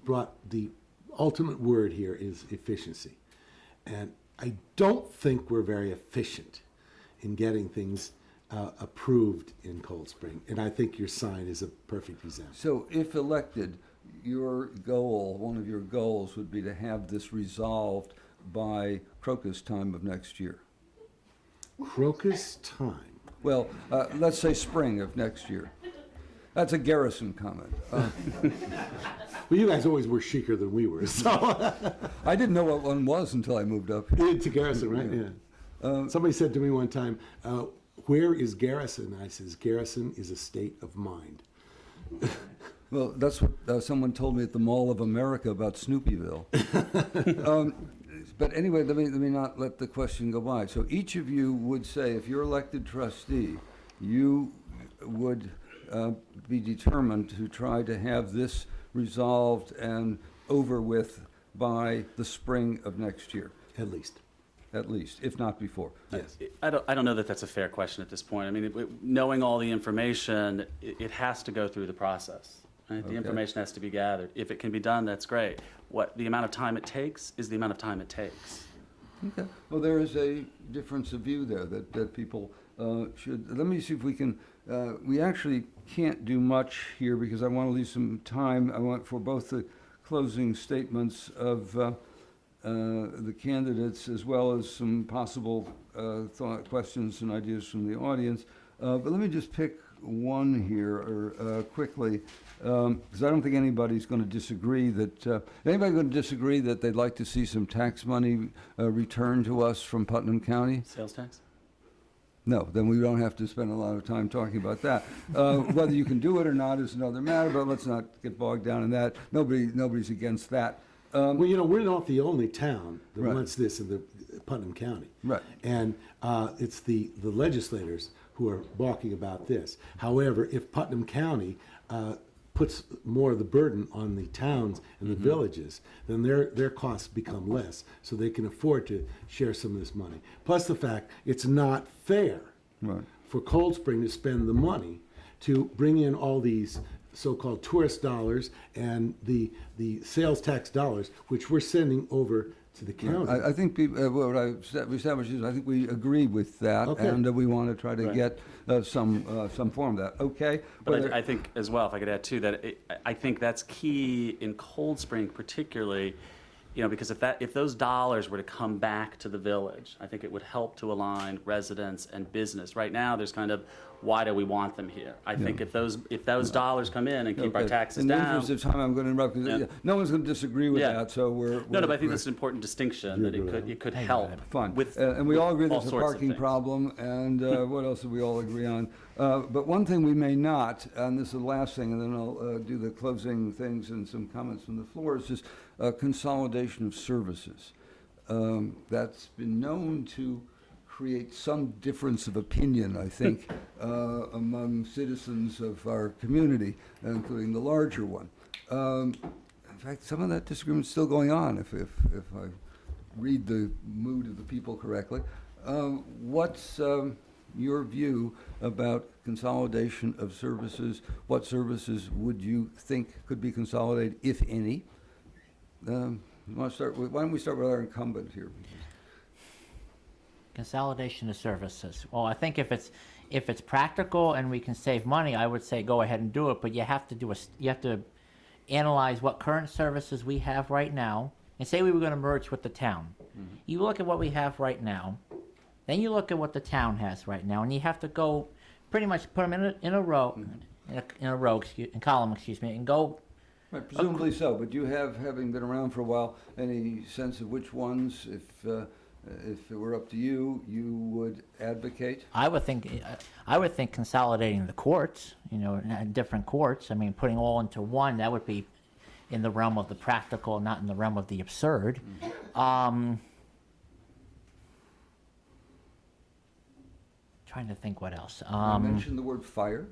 brought the ultimate word here is efficiency. And I don't think we're very efficient in getting things approved in Cold Spring. And I think your sign is a perfect example. So if elected, your goal, one of your goals would be to have this resolved by crocus time of next year. Crocus time. Well, let's say spring of next year. That's a Garrison comment. Well, you guys always were chicer than we were, so. I didn't know what one was until I moved up here. To Garrison, right? Yeah. Somebody said to me one time, where is Garrison? I says, Garrison is a state of mind. Well, that's what someone told me at the Mall of America about Snoopyville. But anyway, let me not let the question go by. So each of you would say, if you're elected trustee, you would be determined to try to have this resolved and over with by the spring of next year, At least. if not before. Yes. I don't know that that's a fair question at this point. I mean, knowing all the information, it has to go through the process. Right? The Okay. information has to be gathered. If it can be done, that's great. What the amount of time it takes is the amount of time it takes. Okay. Well, there is a difference of view there that people should. Let me see if we can. We actually can't do much here because I want to leave some time. I want for both the closing statements of the candidates as well as some possible questions and ideas from the audience. But let me just pick one here quickly, because I don't think anybody's going to disagree that anybody going to disagree that they'd like to see some tax money returned to us from Putnam County. Sales tax? No, then we don't have to spend a lot of time talking about that. Whether you can do it or not is another matter, but let's not get bogged down in that. Nobody's against that. Well, you know, we're not the only town that Right. wants this in the Putnam County. Right. And it's the legislators who are balking about this. However, if Putnam County puts more of the burden on the towns and the villages, then their costs become less, so they can afford to share some of this money. Plus the fact it's not fair Right. for Cold Spring to spend the money to bring in all these so-called tourist dollars and the sales tax dollars, which we're sending over to the county. I think what I've established is I think we agree with that, Okay. and we want to try to Right. get some form of that. Okay. But I think as well, if I could add too, that I think that's key in Cold Spring particularly, you know, because if those dollars were to come back to the village, I think it would help to align residents and business. Right now, there's kind of, why do we want them here? I think if those dollars come in and keep our Okay. taxes In the down. interest of time, I'm going to interrupt because Yeah. no one's going to disagree with Yeah. that. So we're No, but I think we're- that's an important distinction, that it could help. Fine. With And we all agree with all there's a sorts of parking things. problem, and what else do we all agree on? But one thing we may not, and this is the last thing, and then I'll do the closing things and some comments from the floor, is just consolidation of services. That's been known to create some difference of opinion, I think, among citizens of our community, including the larger one. In fact, some of that disagreement is still going on, if I read the mood of the people correctly. What's your view about consolidation of services? What services would you think could be consolidated, if any? You want to start with, why don't we start with our incumbent here? Consolidation of services. Well, I think if it's practical and we can save money, I would say go ahead and do it. But you have to analyze what current services we have right now, and say we were going to merge with the town. Mm-hmm. You look at what we have right now, then you look at what the town has right now, and you have to go pretty much put them in a row, in column, and go. Right, presumably so, but you have, having been around for a while, any sense of which ones, if it were up to you, you would advocate? I would think consolidating the courts, different courts. I mean, putting all into one, that would be in the realm of the practical, not in the realm of the absurd. Trying to think what else. You mentioned the word fire.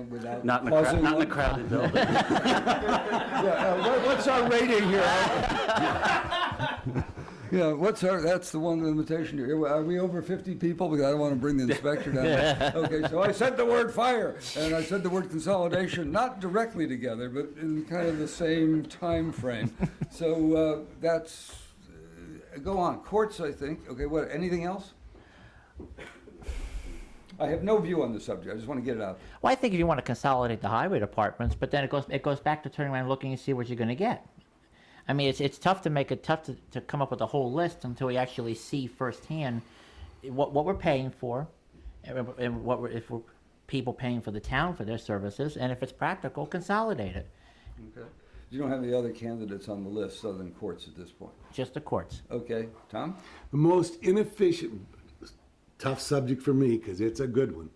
Without Not in causing a one. crowded building. Yeah, what's our rating here? Yeah, that's the one limitation here. Are we over 50 people? Because I don't want to bring the inspector down there. Okay, so I said the word fire, and I said the word consolidation, not directly together, but in kind of the same time frame. So that's, go on. Courts, I think. Okay, what, anything else? I have no view on the subject. I just want to get it out. Well, I think if you want to consolidate the highway departments, but then it goes back to turning around and looking and see what you're going to get. I mean, it's tough to come up with a whole list until we actually see firsthand what we're paying for, and if we're people paying for the town for their services, and if it's practical, consolidate it. Okay. You don't have any other candidates on the list other than courts at this point? Just the courts. Okay, Tom? The most inefficient, tough subject for me because it's a good one.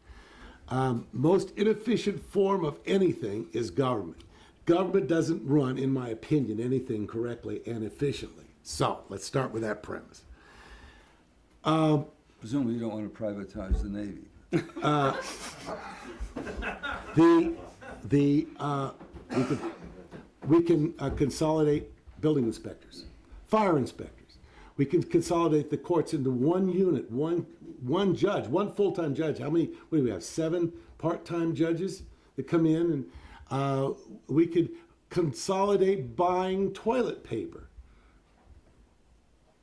Most inefficient form of anything is government. Government doesn't run, in my opinion, anything correctly and efficiently. So let's start with that premise. Presumably you don't want to privatize the Navy. We can consolidate building inspectors, fire inspectors. We can consolidate the courts into one unit, one judge, one full-time judge. How many? What do we have? 7 part-time judges that come in, and we could consolidate buying toilet paper.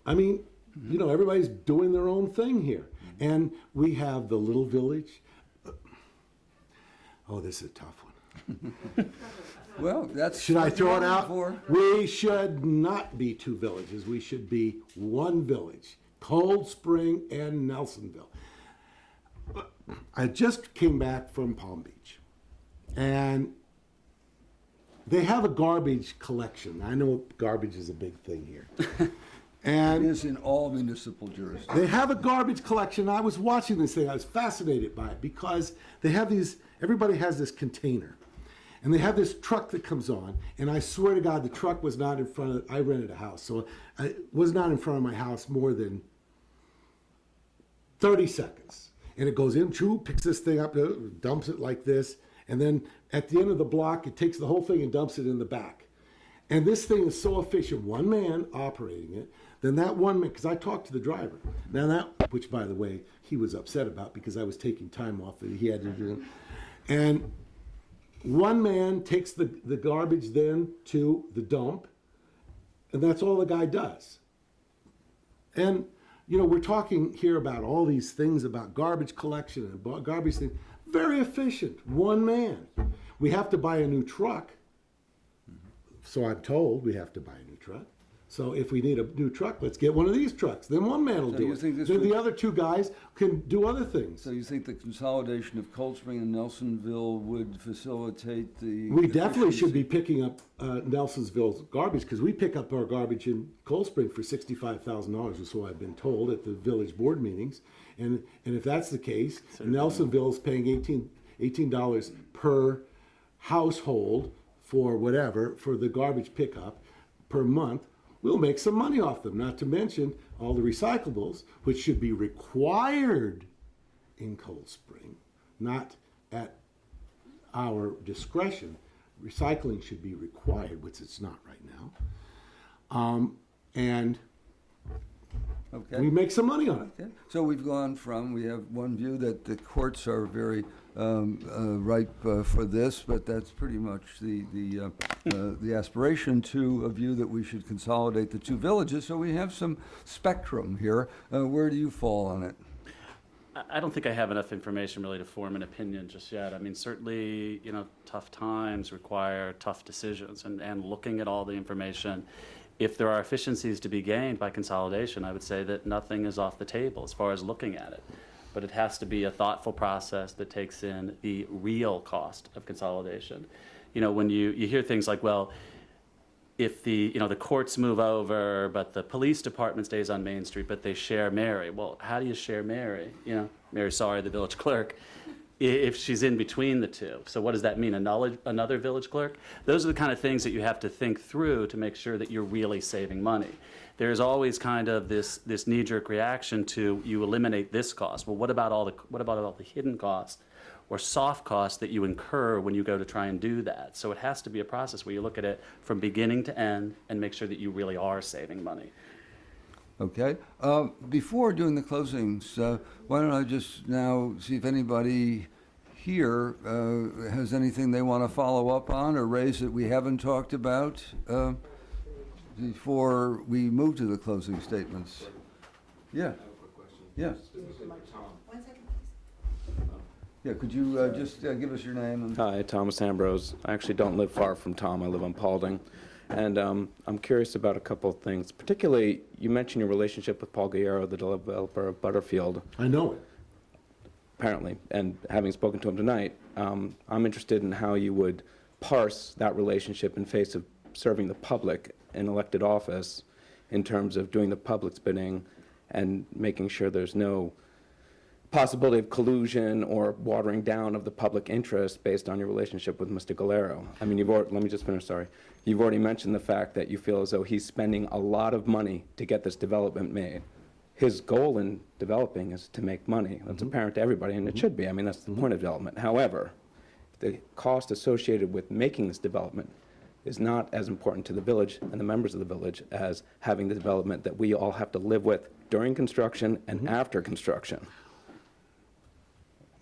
I mean, you know, everybody's doing their own thing here, and we have the little village. Oh, this is a tough one. Well, that's. Should I what throw you're it out? for. We should not be 2 villages. We should be 1 village, Cold Spring and Nelsonville. I just came back from Palm Beach, and they have a garbage collection. I know garbage is a big thing here. It And is in all municipal jurisdictions. they have a garbage collection. I was watching this thing. I was fascinated by it because they have these, everybody has this container. And they have this truck that comes on. And I swear to God, the truck was not in front of, I rented a house. So it was not in front of my house more than 30 seconds. And it goes in, picks this thing up, dumps it like this. And then at the end of the block, it takes the whole thing and dumps it in the back. And this thing is so efficient, one man operating it, then that one man, because I talked to the driver. Now that, which by the way, he was upset about because I was taking time off that he had to do. And one man takes the garbage then to the dump, and that's all the guy does. And, you know, we're talking here about all these things about garbage collection and garbage thing. Very efficient, one man. We have to buy a new truck. So I'm told we have to buy a new truck. So if we need a new truck, let's get one of these trucks. Then one man will So do you it. think this Then would- the other 2 guys can do other things. So you think the consolidation of Cold Spring and Nelsonville would facilitate the? We definitely should be efficiency? picking up Nelsonville's garbage because we pick up our garbage in Cold Spring for $65,000 or so I've been told at the village board meetings. And if that's the case, Nelsonville's paying $18 per household for whatever, for the garbage pickup per month. We'll make some money off them, not to mention all the recyclables, which should be required in Cold Spring, not at our discretion. Recycling should be required, which it's not right now. And Okay. we make some money on it. Okay. So we've gone from, we have one view that the courts are very ripe for this, but that's pretty much the aspiration, to a view that we should consolidate the 2 villages. So we have some spectrum here. Where do you fall on it? I don't think I have enough information really to form an opinion just yet. I mean, certainly, you know, tough times require tough decisions, and looking at all the information, if there are efficiencies to be gained by consolidation, I would say that nothing is off the table as far as looking at it. But it has to be a thoughtful process that takes in the real cost of consolidation. You know, when you hear things like, well, if the courts move over, but the police department stays on Main Street, but they share Mary. Well, how do you share Mary? You know, Mary Sawyer, the village clerk, if she's in between the 2. So what does that mean? Another village clerk? Those are the kind of things that you have to think through to make sure that you're really saving money. There's always kind of this knee-jerk reaction to, you eliminate this cost. Well, what about all the hidden costs or soft costs that you incur when you go to try and do that? So it has to be a process where you look at it from beginning to end and make sure that you really are saving money. Okay. Before doing the closings, why don't I just now see if anybody here has anything they want to follow up on or raise that we haven't talked about before we move to the closing statements. Yeah. Yeah. Yeah, could you just give us your name? And Hi, Thomas Ambrose. I actually don't live far from Tom. I live on Paulding. And I'm curious about a couple of things. Particularly, you mentioned your relationship with Paul Guerrero, the developer of Butterfield, I know it. apparently. And having spoken to him tonight, I'm interested in how you would parse that relationship in face of serving the public in elected office in terms of doing the public's bidding and making sure there's no possibility of collusion or watering down of the public interest based on your relationship with Mr. Galero. I mean, let me just finish, sorry. You've already mentioned the fact that you feel as though he's spending a lot of money to get this development made. His goal in developing is to make money. That's apparent to everybody, and it should be. I mean, that's the point of development. However, the cost associated with making this development is not as important to the village and the members of the village as having the development that we all have to live with during construction and after construction.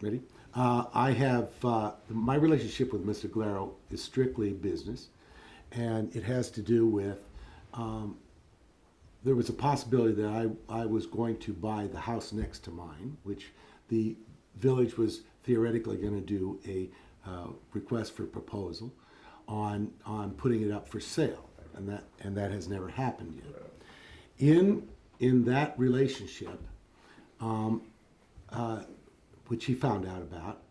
Ready? I have, my relationship with Mr. Galero is strictly business, and it has to do with, there was a possibility that I was going to buy the house next to mine, which the village was theoretically going to do a request for proposal on putting it up for sale, and that has never happened yet. In that relationship, which he found out about,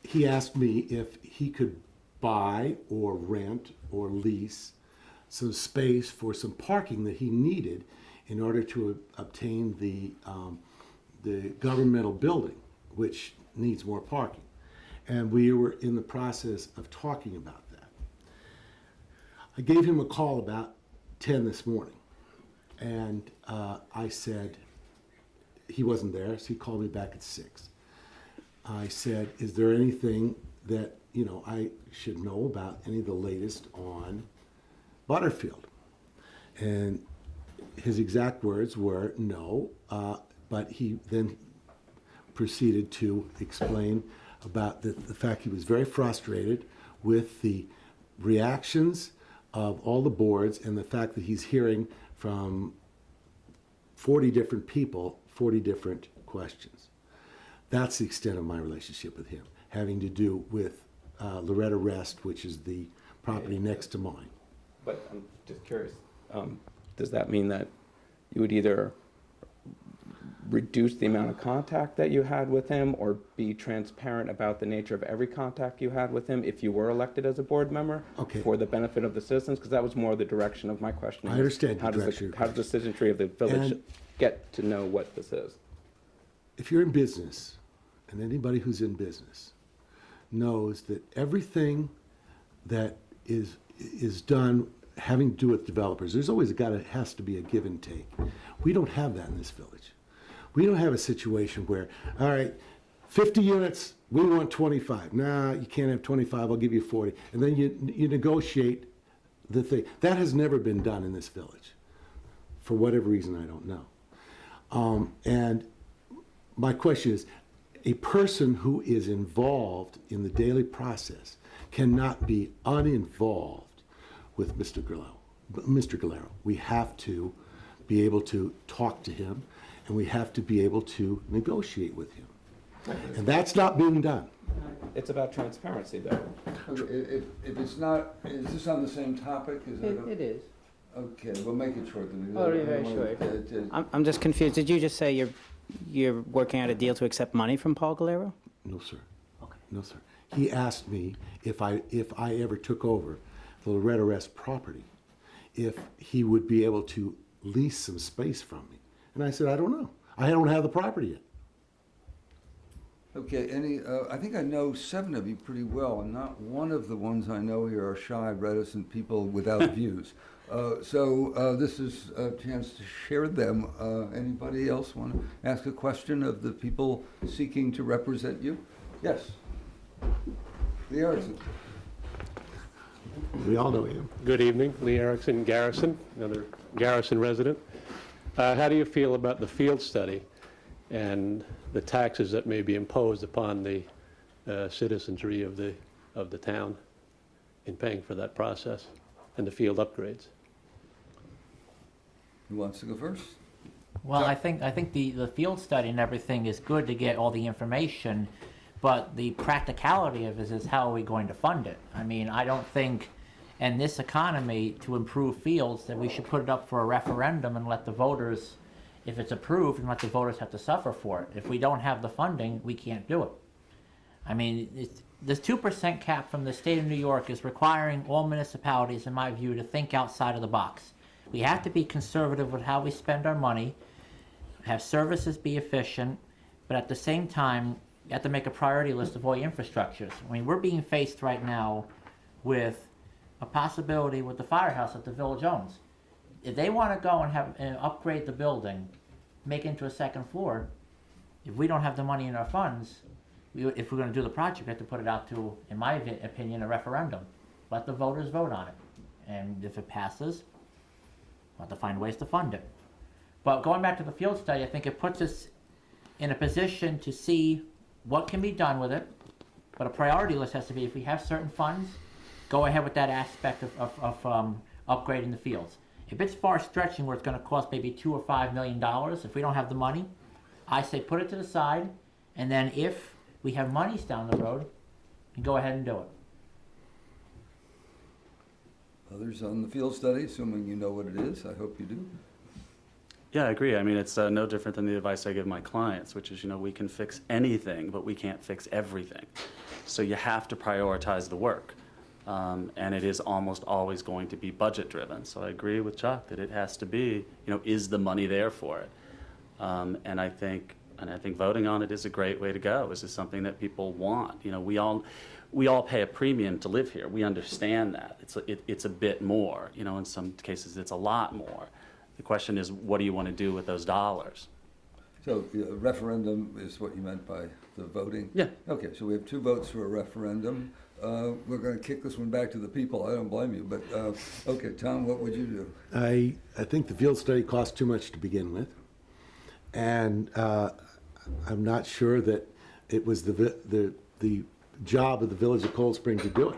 he asked me if he could buy or rent or lease some space for some parking that he needed in order to obtain the governmental building, which needs more parking. And we were in the process of talking about that. I gave him a call about 10 this morning, and I said, he wasn't there, so he called me back at 6. I said, is there anything that, I should know about any of the latest on Butterfield? And his exact words were, no, but he then proceeded to explain about the fact he was very frustrated with the reactions of all the boards and the fact that he's hearing from 40 different people 40 different questions. That's the extent of my relationship with him, having to do with Loretta Rest, which is the property next to mine. But I'm just curious, does that mean that you would either reduce the amount of contact that you had with him or be transparent about the nature of every contact you had with him if you were elected as a board member for the benefit of the citizens? Because that was more the direction of my question. I understand. How does the citizenry of the village get to know what this is? If you're in business, and anybody who's in business knows that everything that is done having to do with developers, there's always has to be a give and take. We don't have that in this village. We don't have a situation where, all right, 50 units, we want 25. Nah, you can't have 25, I'll give you 40. And then you negotiate the thing. That has never been done in this village. For whatever reason, I don't know. And my question is, a person who is involved in the daily process cannot be uninvolved with Mr. Galero. We have to be able to talk to him, and we have to be able to negotiate with him. And that's not being done. It's about transparency, though. Okay, if it's not, is this on the same topic? It is. Okay, we'll make it short then. Oh, very short. I'm just confused. Did you just say you're working out a deal to accept money from Paul Galero? No, sir. Okay. No, sir. He asked me if I ever took over the Loretta Rest property, if he would be able to lease some space from me. And I said, I don't know. I don't have the property yet. Okay, I think I know 7 of you pretty well, and not one of the ones I know here are shy, reticent people without views. So this is a chance to share them. Anybody else want to ask a question of the people seeking to represent you? Yes. Lee Erickson. We all know him. Good evening, Lee Erickson, Garrison, another Garrison resident. How do you feel about the field study and the taxes that may be imposed upon the citizenry of the town in paying for that process and the field upgrades? Who wants to go first? Well, I think the field study and everything is good to get all the information, but the practicality of it is how are we going to fund it? I mean, I don't think in this economy to improve fields that we should put it up for a referendum and let the voters, if it's approved, and let the voters have to suffer for it. If we don't have the funding, we can't do it. I mean, this 2% cap from the state of New York is requiring all municipalities, in my view, to think outside of the box. We have to be conservative with how we spend our money, have services be efficient, but at the same time, you have to make a priority list of all your infrastructures. I mean, we're being faced right now with a possibility with the firehouse that the village owns. If they want to go and have upgrade the building, make it into a second floor, if we don't have the money in our funds, if we're going to do the project, we have to put it out to, in my opinion, a referendum. Let the voters vote on it. And if it passes, we'll have to find ways to fund it. But going back to the field study, I think it puts us in a position to see what can be done with it. But a priority list has to be, if we have certain funds, go ahead with that aspect of upgrading the fields. If it's far stretching where it's going to cost maybe $2 or $5 million, if we don't have the money, I say put it to the side, and then if we have monies down the road, you go ahead and do it. Others on the field study, assuming you know what it is, I hope you do. Yeah, I agree. I mean, it's no different than the advice I give my clients, which is, we can fix anything, but we can't fix everything. So you have to prioritize the work. And it is almost always going to be budget driven. So I agree with Chuck that it has to be, is the money there for it? And I think voting on it is a great way to go. This is something that people want. We all pay a premium to live here. We understand that. It's a bit more. In some cases it's a lot more. The question is, what do you want to do with those dollars? So a referendum is what you meant by the voting? Yeah. Okay, so we have 2 votes for a referendum. We're going to kick this one back to the people. I don't blame you. But, okay, Tom, what would you do? I think the field study cost too much to begin with. And I'm not sure that it was the job of the Village of Cold Spring to do it.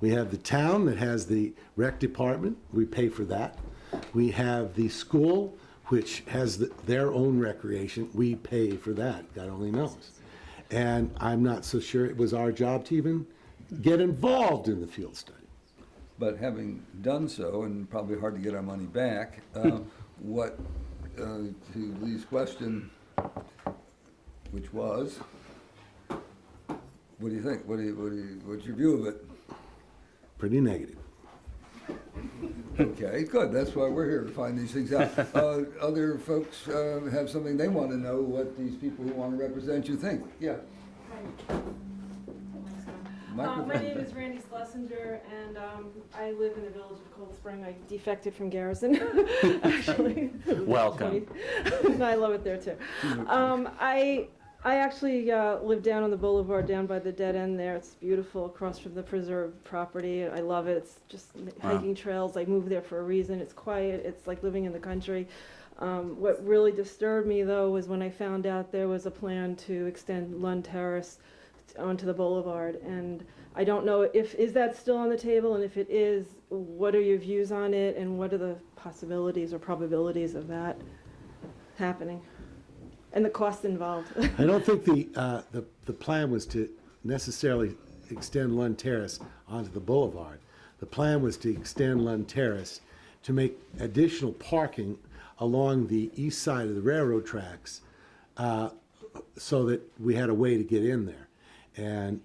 We have the town that has the rec department. We pay for that. We have the school, which has their own recreation. We pay for that. God only knows. And I'm not so sure it was our job to even get involved in the field study. But having done so, and probably hard to get our money back, what, to Lee's question, which was, what do you think? What's your view of it? Pretty negative. Okay, good. That's why we're here, to find these things out. Other folks have something they want to know, what these people who want to represent you think. Yeah. My name is Randy Schlesinger, and I live in the village of Cold Spring. I defected from Garrison, actually. Welcome. I love it there, too. I actually live down on the boulevard, down by the dead end there. It's beautiful, across from the preserved property. I love it. It's just hiking trails. I moved there for a reason. It's quiet. It's like living in the country. What really disturbed me, though, was when I found out there was a plan to extend Lund Terrace onto the boulevard. And I don't know is that still on the table, and if it is, what are your views on it, and what are the possibilities or probabilities of that happening? And the cost involved. I don't think the plan was to necessarily extend Lund Terrace onto the boulevard. The plan was to extend Lund Terrace to make additional parking along the east side of the railroad tracks so that we had a way to get in there. And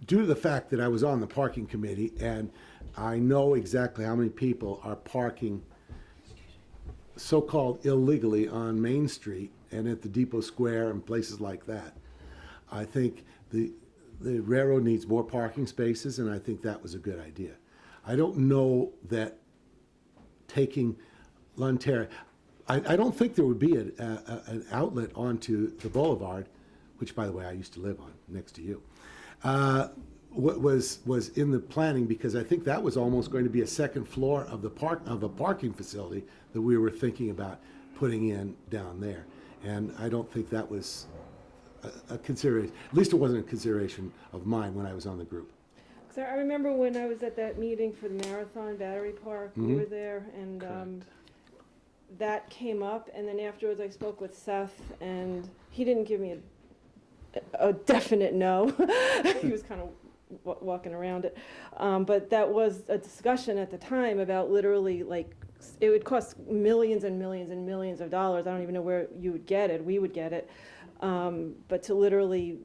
due to the fact that I was on the parking committee and I know exactly how many people are parking so-called illegally on Main Street and at the Depot Square and places like that. I think the railroad needs more parking spaces, and I think that was a good idea. I don't know that taking Lund Terrace, I don't think there would be an outlet onto the boulevard, which, by the way, I used to live on next to you. What was in the planning, because I think that was almost going to be a second floor of the parking facility that we were thinking about putting in down there. And I don't think that was a consideration, at least it wasn't a consideration of mine when I was on the group. So I remember when I was at that meeting for the Marathon Battery Park, we were there, and that came up, and then afterwards I spoke with Seth, and he didn't give me a definite no. He was kind of walking around it. But that was a discussion at the time about literally, like, it would cost millions and millions and millions of dollars. I don't even know where you would get it. We would get it. But to literally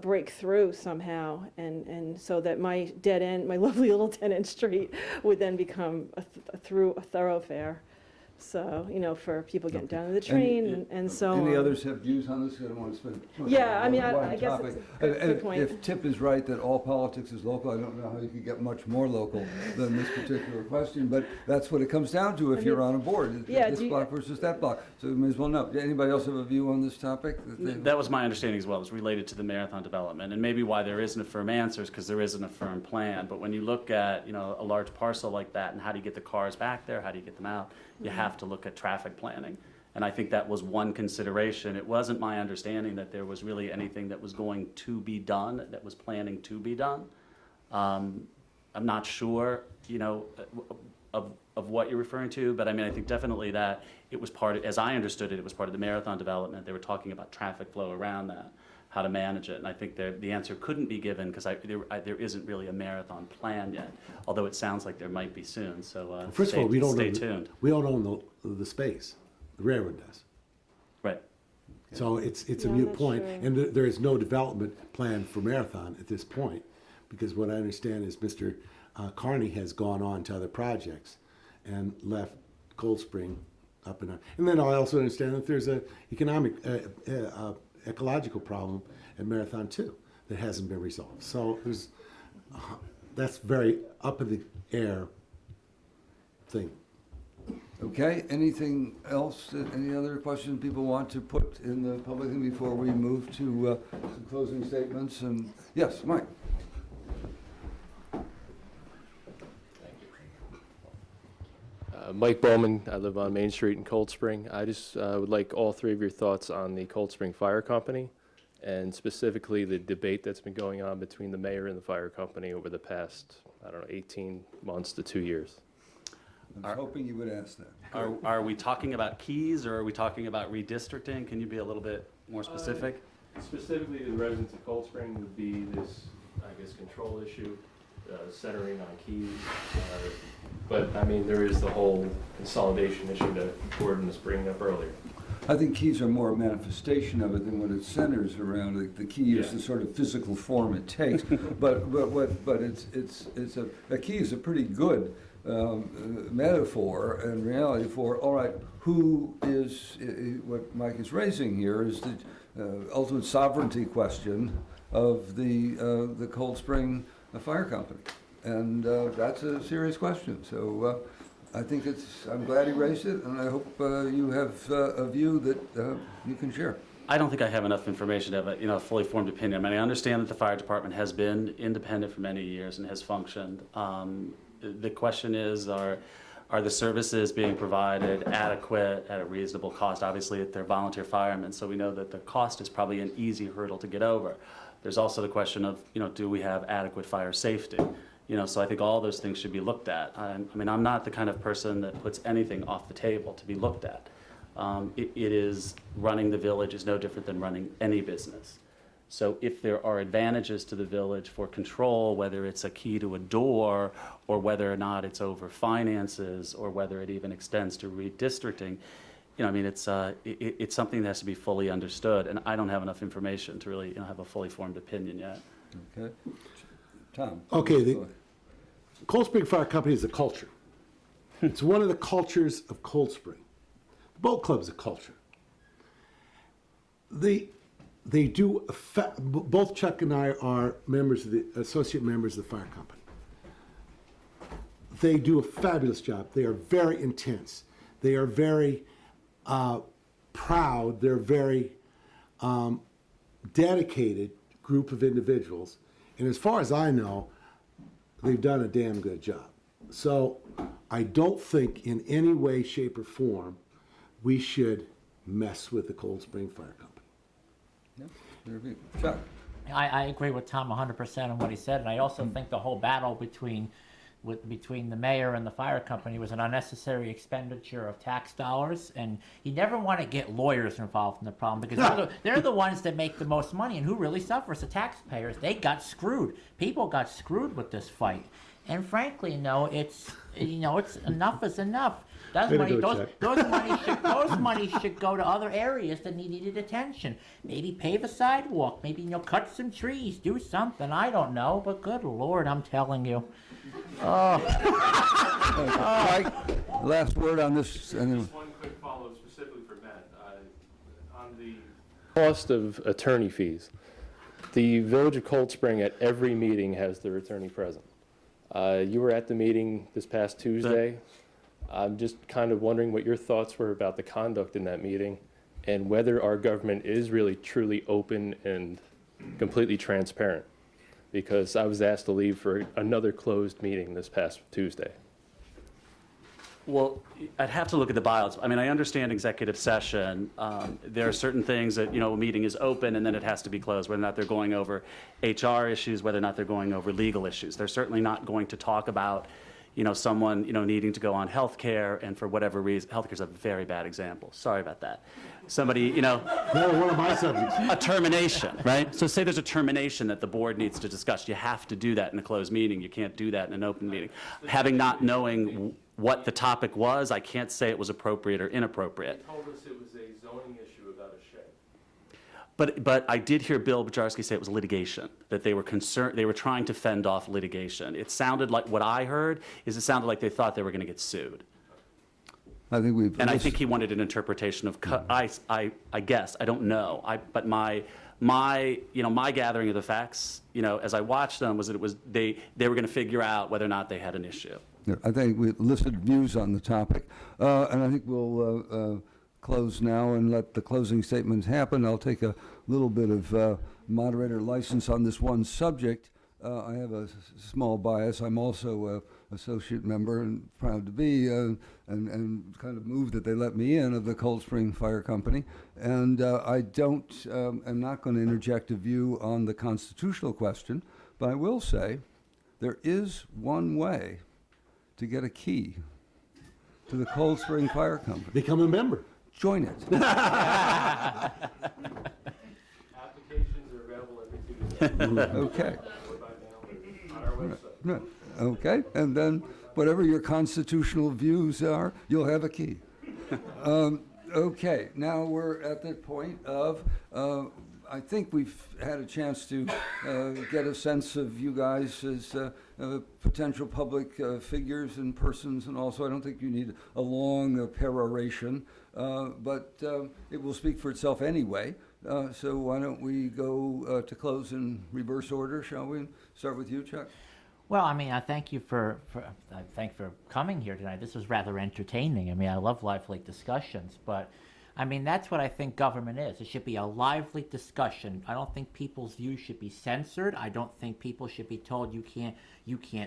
break through somehow, and so that my dead end, my lovely little dead-end street would then become a thoroughfare. So, for people getting down to the train and so on. Any others have views on this? I don't want to spend too much Yeah, time I mean, on one I guess topic. it's a good point. If Tip is right that all politics is local, I don't know how you could get much more local than this particular question, but that's what it comes down to if you're on a board. Yeah, This block versus that block. So you may as well know. Anybody else have a view on this topic? That was my understanding as well. It was related to the marathon development, and maybe why there isn't a firm answer is because there isn't a firm plan. But when you look at a large parcel like that, and how do you get the cars back there? How do you get them out? You have to look at traffic planning. And I think that was one consideration. It wasn't my understanding that there was really anything that was going to be done, that was planning to be done. I'm not sure, of what you're referring to, but I mean, I think definitely that it was as I understood it, it was part of the marathon development. They were talking about traffic flow around that, how to manage it. And I think the answer couldn't be given because there isn't really a marathon plan yet, although it sounds like there might be soon. So First of all, we don't stay own tuned. we don't own the space. The railroad does. Right. So it's a Yeah, moot that's point, true. and there is no development plan for Marathon at this point, because what I understand is Mr. Carney has gone on to other projects and left Cold Spring up and up. And then I also understand that there's a ecological problem at Marathon too that hasn't been resolved. So that's very up in the air thing. Okay, anything else, any other questions people want to put in the public thing before we move to some closing statements? And yes, Mike. Mike Bowman, I live on Main Street in Cold Spring. I just would like all three of your thoughts on the Cold Spring Fire Company, and specifically the debate that's been going on between the mayor and the fire company over the past, 18 months to 2 years. I was hoping you would ask that. Are we talking about keys, or are we talking about redistricting? Can you be a little bit more specific? Specifically to the residents of Cold Spring would be this, control issue, centering on keys. But, there is the whole consolidation issue that Gordon was bringing up earlier. I think keys are more a manifestation of it than what it centers around. Like the key is the sort of physical form it takes. but a key is a pretty good metaphor and reality for, all right, who is, what Mike is raising here is the ultimate sovereignty question of the Cold Spring Fire Company. And that's a serious question. So I think I'm glad he raised it, and I hope you have a view that you can share. I don't think I have enough information to have a fully formed opinion. I understand that the fire department has been independent for many years and has functioned. The question is, are the services being provided adequate at a reasonable cost? Obviously, they're volunteer firemen, so we know that the cost is probably an easy hurdle to get over. There's also the question of, do we have adequate fire safety? So I think all those things should be looked at. I'm not the kind of person that puts anything off the table to be looked at. It is running the village is no different than running any business. So if there are advantages to the village for control, whether it's a key to a door, or whether or not it's over finances, or whether it even extends to redistricting, it's something that has to be fully understood, and I don't have enough information to really have a fully formed opinion yet. Okay. Tom. Okay, the Cold Spring Fire Company is a culture. It's one of the cultures of Cold Spring. The boat club is a culture. They do, both Chuck and I are associate members of the fire company. They do a fabulous job. They are very intense. They are very proud. They're very dedicated group of individuals. And as far as I know, they've done a damn good job. So I don't think in any way, shape, or form we should mess with the Cold Spring Fire Company. Chuck. I agree with Tom 100% on what he said, and I also think the whole battle between the mayor and the fire company was an unnecessary expenditure of tax dollars, and you never want to get lawyers involved in the problem because they're the ones that make the most money, and who really suffers? The taxpayers. They got screwed. People got screwed with this fight, and frankly, it's enough is enough. Those Way to money, go, those, Chuck. those money should go to other areas that needed attention. Maybe pave a sidewalk, maybe, cut some trees, do something, I don't know, but good Lord, I'm telling you. Mike, last word on this, and then Just one quick follow specifically for Matt. On the cost of attorney fees, the Village of Cold Spring at every meeting has their attorney present. You were at the meeting this past Tuesday. I'm just kind of wondering what your thoughts were about the conduct in that meeting and whether our government is really truly open and completely transparent. Because I was asked to leave for another closed meeting this past Tuesday. Well, I'd have to look at the bylaws. I mean, I understand executive session. There are certain things that, a meeting is open and then it has to be closed, whether or not they're going over HR issues, whether or not they're going over legal issues. They're certainly not going to talk about, someone, needing to go on health care, and for whatever reason, health care is a very bad example. Sorry about that. Somebody, One of my subjects. a termination, right? So say there's a termination that the board needs to discuss. You have to do that in a closed meeting. You can't do that in an open meeting. Having not knowing what the topic was, I can't say it was appropriate or inappropriate. They told us it was a zoning issue about a shed. But I did hear Bill Bajarski say it was litigation, that they were concerned, they were trying to fend off litigation. It sounded like, what I heard is it sounded like they thought they were going to get sued. I think we've. And I think he wanted an interpretation of, I guess, I don't know. But my gathering of the facts, as I watched them, was that they were going to figure out whether or not they had an issue. I think we listed views on the topic, and I think we'll close now and let the closing statements happen. I'll take a little bit of moderator license on this one subject. I have a small bias. I'm also an associate member and proud to be, and kind of moved that they let me in, of the Cold Spring Fire Company. And I'm not going to interject a view on the constitutional question, but I will say there is one way to get a key to the Cold Spring Fire Company. Become a member. Join it. Applications are available every Tuesday. Okay. Or by mail or on our website. Right. Okay. And then whatever your constitutional views are, you'll have a key. Okay. Now we're at the point of, I think we've had a chance to get a sense of you guys as potential public figures and persons, and also I don't think you need a long peroration, but it will speak for itself anyway. So why don't we go to close in reverse order, shall we? Start with you, Chuck. Well, I thank you for coming here tonight. This was rather entertaining. I love lively discussions, but that's what I think government is. It should be a lively discussion. I don't think people's views should be censored. I don't think people should be told you can't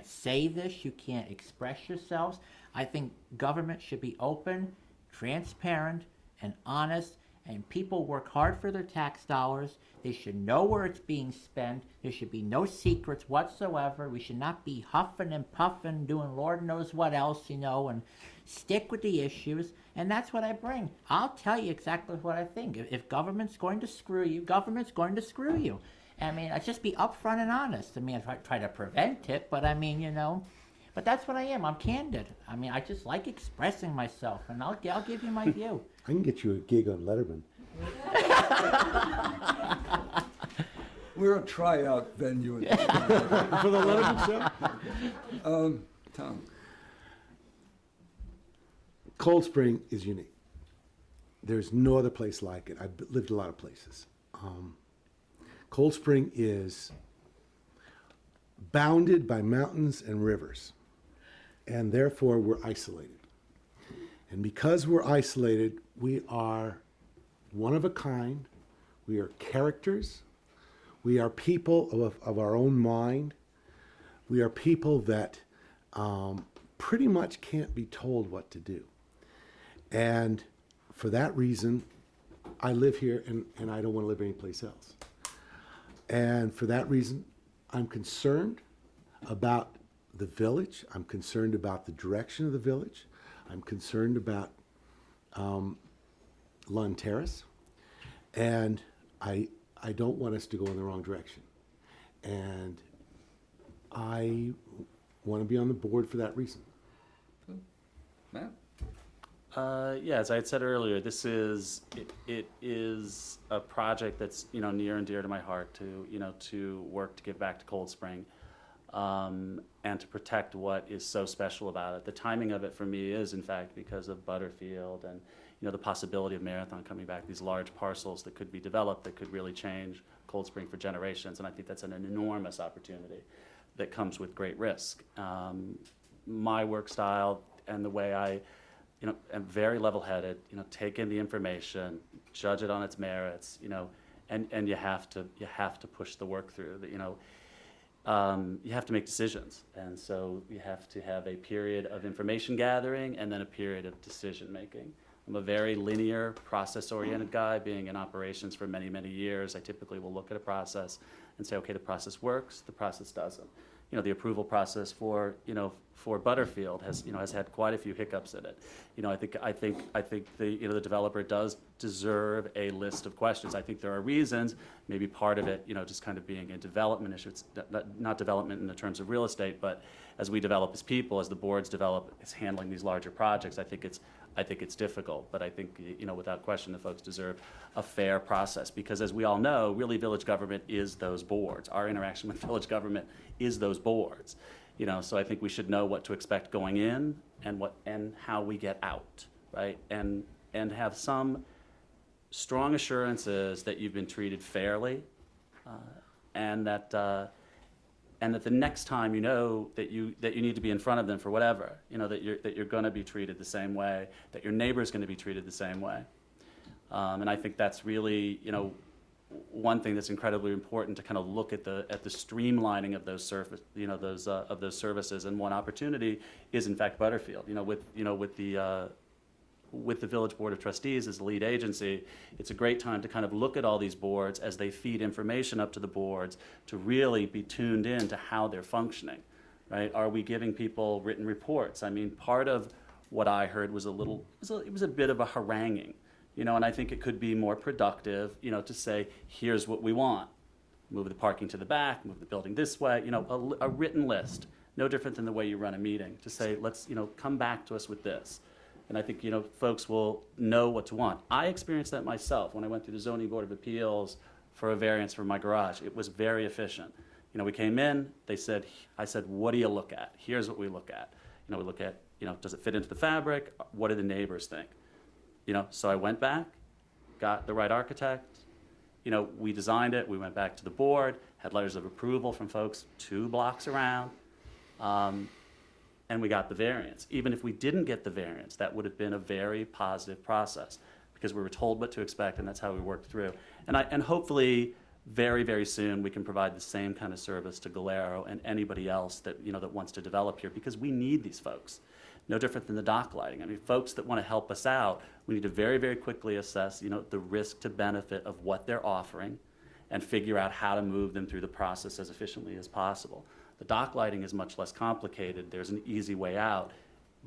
say this, you can't express yourselves. I think government should be open, transparent, and honest, and people work hard for their tax dollars. They should know where it's being spent. There should be no secrets whatsoever. We should not be huffing and puffing, doing Lord knows what else, and stick with the issues. And that's what I bring. I'll tell you exactly what I think. If government's going to screw you, government's going to screw you. I just be upfront and honest. I try to prevent it, but but that's what I am. I'm candid. I just like expressing myself, and I'll give you my view. I can get you a gig on Letterman. We're a tryout venue. For the Letterman show? Tom. Cold Spring is unique. There's no other place like it. I've lived a lot of places. Cold Spring is bounded by mountains and rivers, and therefore we're isolated. And because we're isolated, we are one of a kind. We are characters. We are people of our own mind. We are people that pretty much can't be told what to do. And for that reason, I live here and I don't want to live anyplace else. And for that reason, I'm concerned about the village. I'm concerned about the direction of the village. I'm concerned about Lund Terrace. And I don't want us to go in the wrong direction. And I want to be on the board for that reason. Matt? Yeah, as I had said earlier, it is a project that's, near and dear to my heart to work to give back to Cold Spring, and to protect what is so special about it. The timing of it for me is, in fact, because of Butterfield and, the possibility of Marathon coming back, these large parcels that could be developed that could really change Cold Spring for generations, and I think that's an enormous opportunity that comes with great risk. My work style and the way I am very level-headed, take in the information, judge it on its merits, and you have to push the work through. You have to make decisions, and so you have to have a period of information gathering and then a period of decision making. I'm a very linear, process-oriented guy, being in operations for many, many years. I typically will look at a process and say, okay, the process works, the process doesn't. The approval process for Butterfield has had quite a few hiccups in it. I think the developer does deserve a list of questions. I think there are reasons, maybe part of it, just kind of being a development issue. It's not development in the terms of real estate, but as we develop as people, as the boards develop, as handling these larger projects, I think it's difficult, but I think, without question, the folks deserve a fair process, because as we all know, really village government is those boards. Our interaction with village government is those boards. So I think we should know what to expect going in and how we get out, right? And have some strong assurances that you've been treated fairly, and that the next time that you need to be in front of them for whatever, that you're going to be treated the same way, that your neighbor's going to be treated the same way. And I think that's really, one thing that's incredibly important, to kind of look at the streamlining of those those services. And one opportunity is, in fact, Butterfield. With the Village Board of Trustees as the lead agency, it's a great time to kind of look at all these boards as they feed information up to the boards, to really be tuned in to how they're functioning, right? Are we giving people written reports? I mean, part of what I heard was it was a bit of a haranguing, and I think it could be more productive, to say, here's what we want. Move the parking to the back, move the building this way, a written list, no different than the way you run a meeting, to say, let's, come back to us with this. And I think, folks will know what to want. I experienced that myself when I went through the Zoning Board of Appeals for a variance for my garage. It was very efficient. We came in, I said, what do you look at? Here's what we look at. We look at, does it fit into the fabric? What do the neighbors think? So I went back, got the right architect, we designed it, we went back to the board, had letters of approval from folks 2 blocks around, and we got the variance. Even if we didn't get the variance, that would have been a very positive process, because we were told what to expect, and that's how we worked through. And hopefully, very, very soon, we can provide the same kind of service to Galero and anybody else that, that wants to develop here, because we need these folks. No different than the dock lighting. I mean, folks that want to help us out, we need to very, very quickly assess, the risk to benefit of what they're offering, and figure out how to move them through the process as efficiently as possible. The dock lighting is much less complicated. There's an easy way out.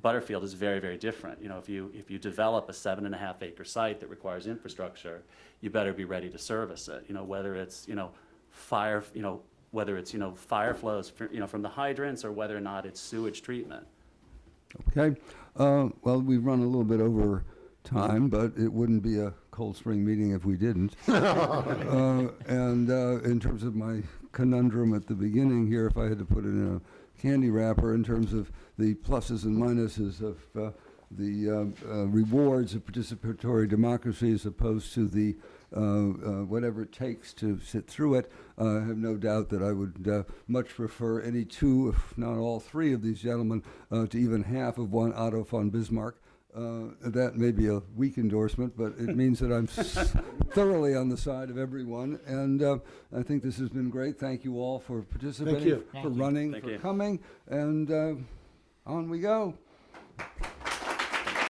Butterfield is very, very different. If you develop a 7.5 acre site that requires infrastructure, you better be ready to service it. Whether it's fire, fire flows from the hydrants, or whether or not it's sewage treatment. Okay. Well, we've run a little bit over time, but it wouldn't be a Cold Spring meeting if we didn't. And in terms of my conundrum at the beginning here, if I had to put it in a candy wrapper, in terms of the pluses and minuses of the rewards of participatory democracy as opposed to the whatever it takes to sit through it, I have no doubt that I would much prefer any 2, if not all 3 of these gentlemen, to even half of one Otto von Bismarck. That may be a weak endorsement, but it means that I'm thoroughly on the side of everyone. And I think this has been great. Thank you all for participating, Thank you. for running, Thank for you. coming. And on we go.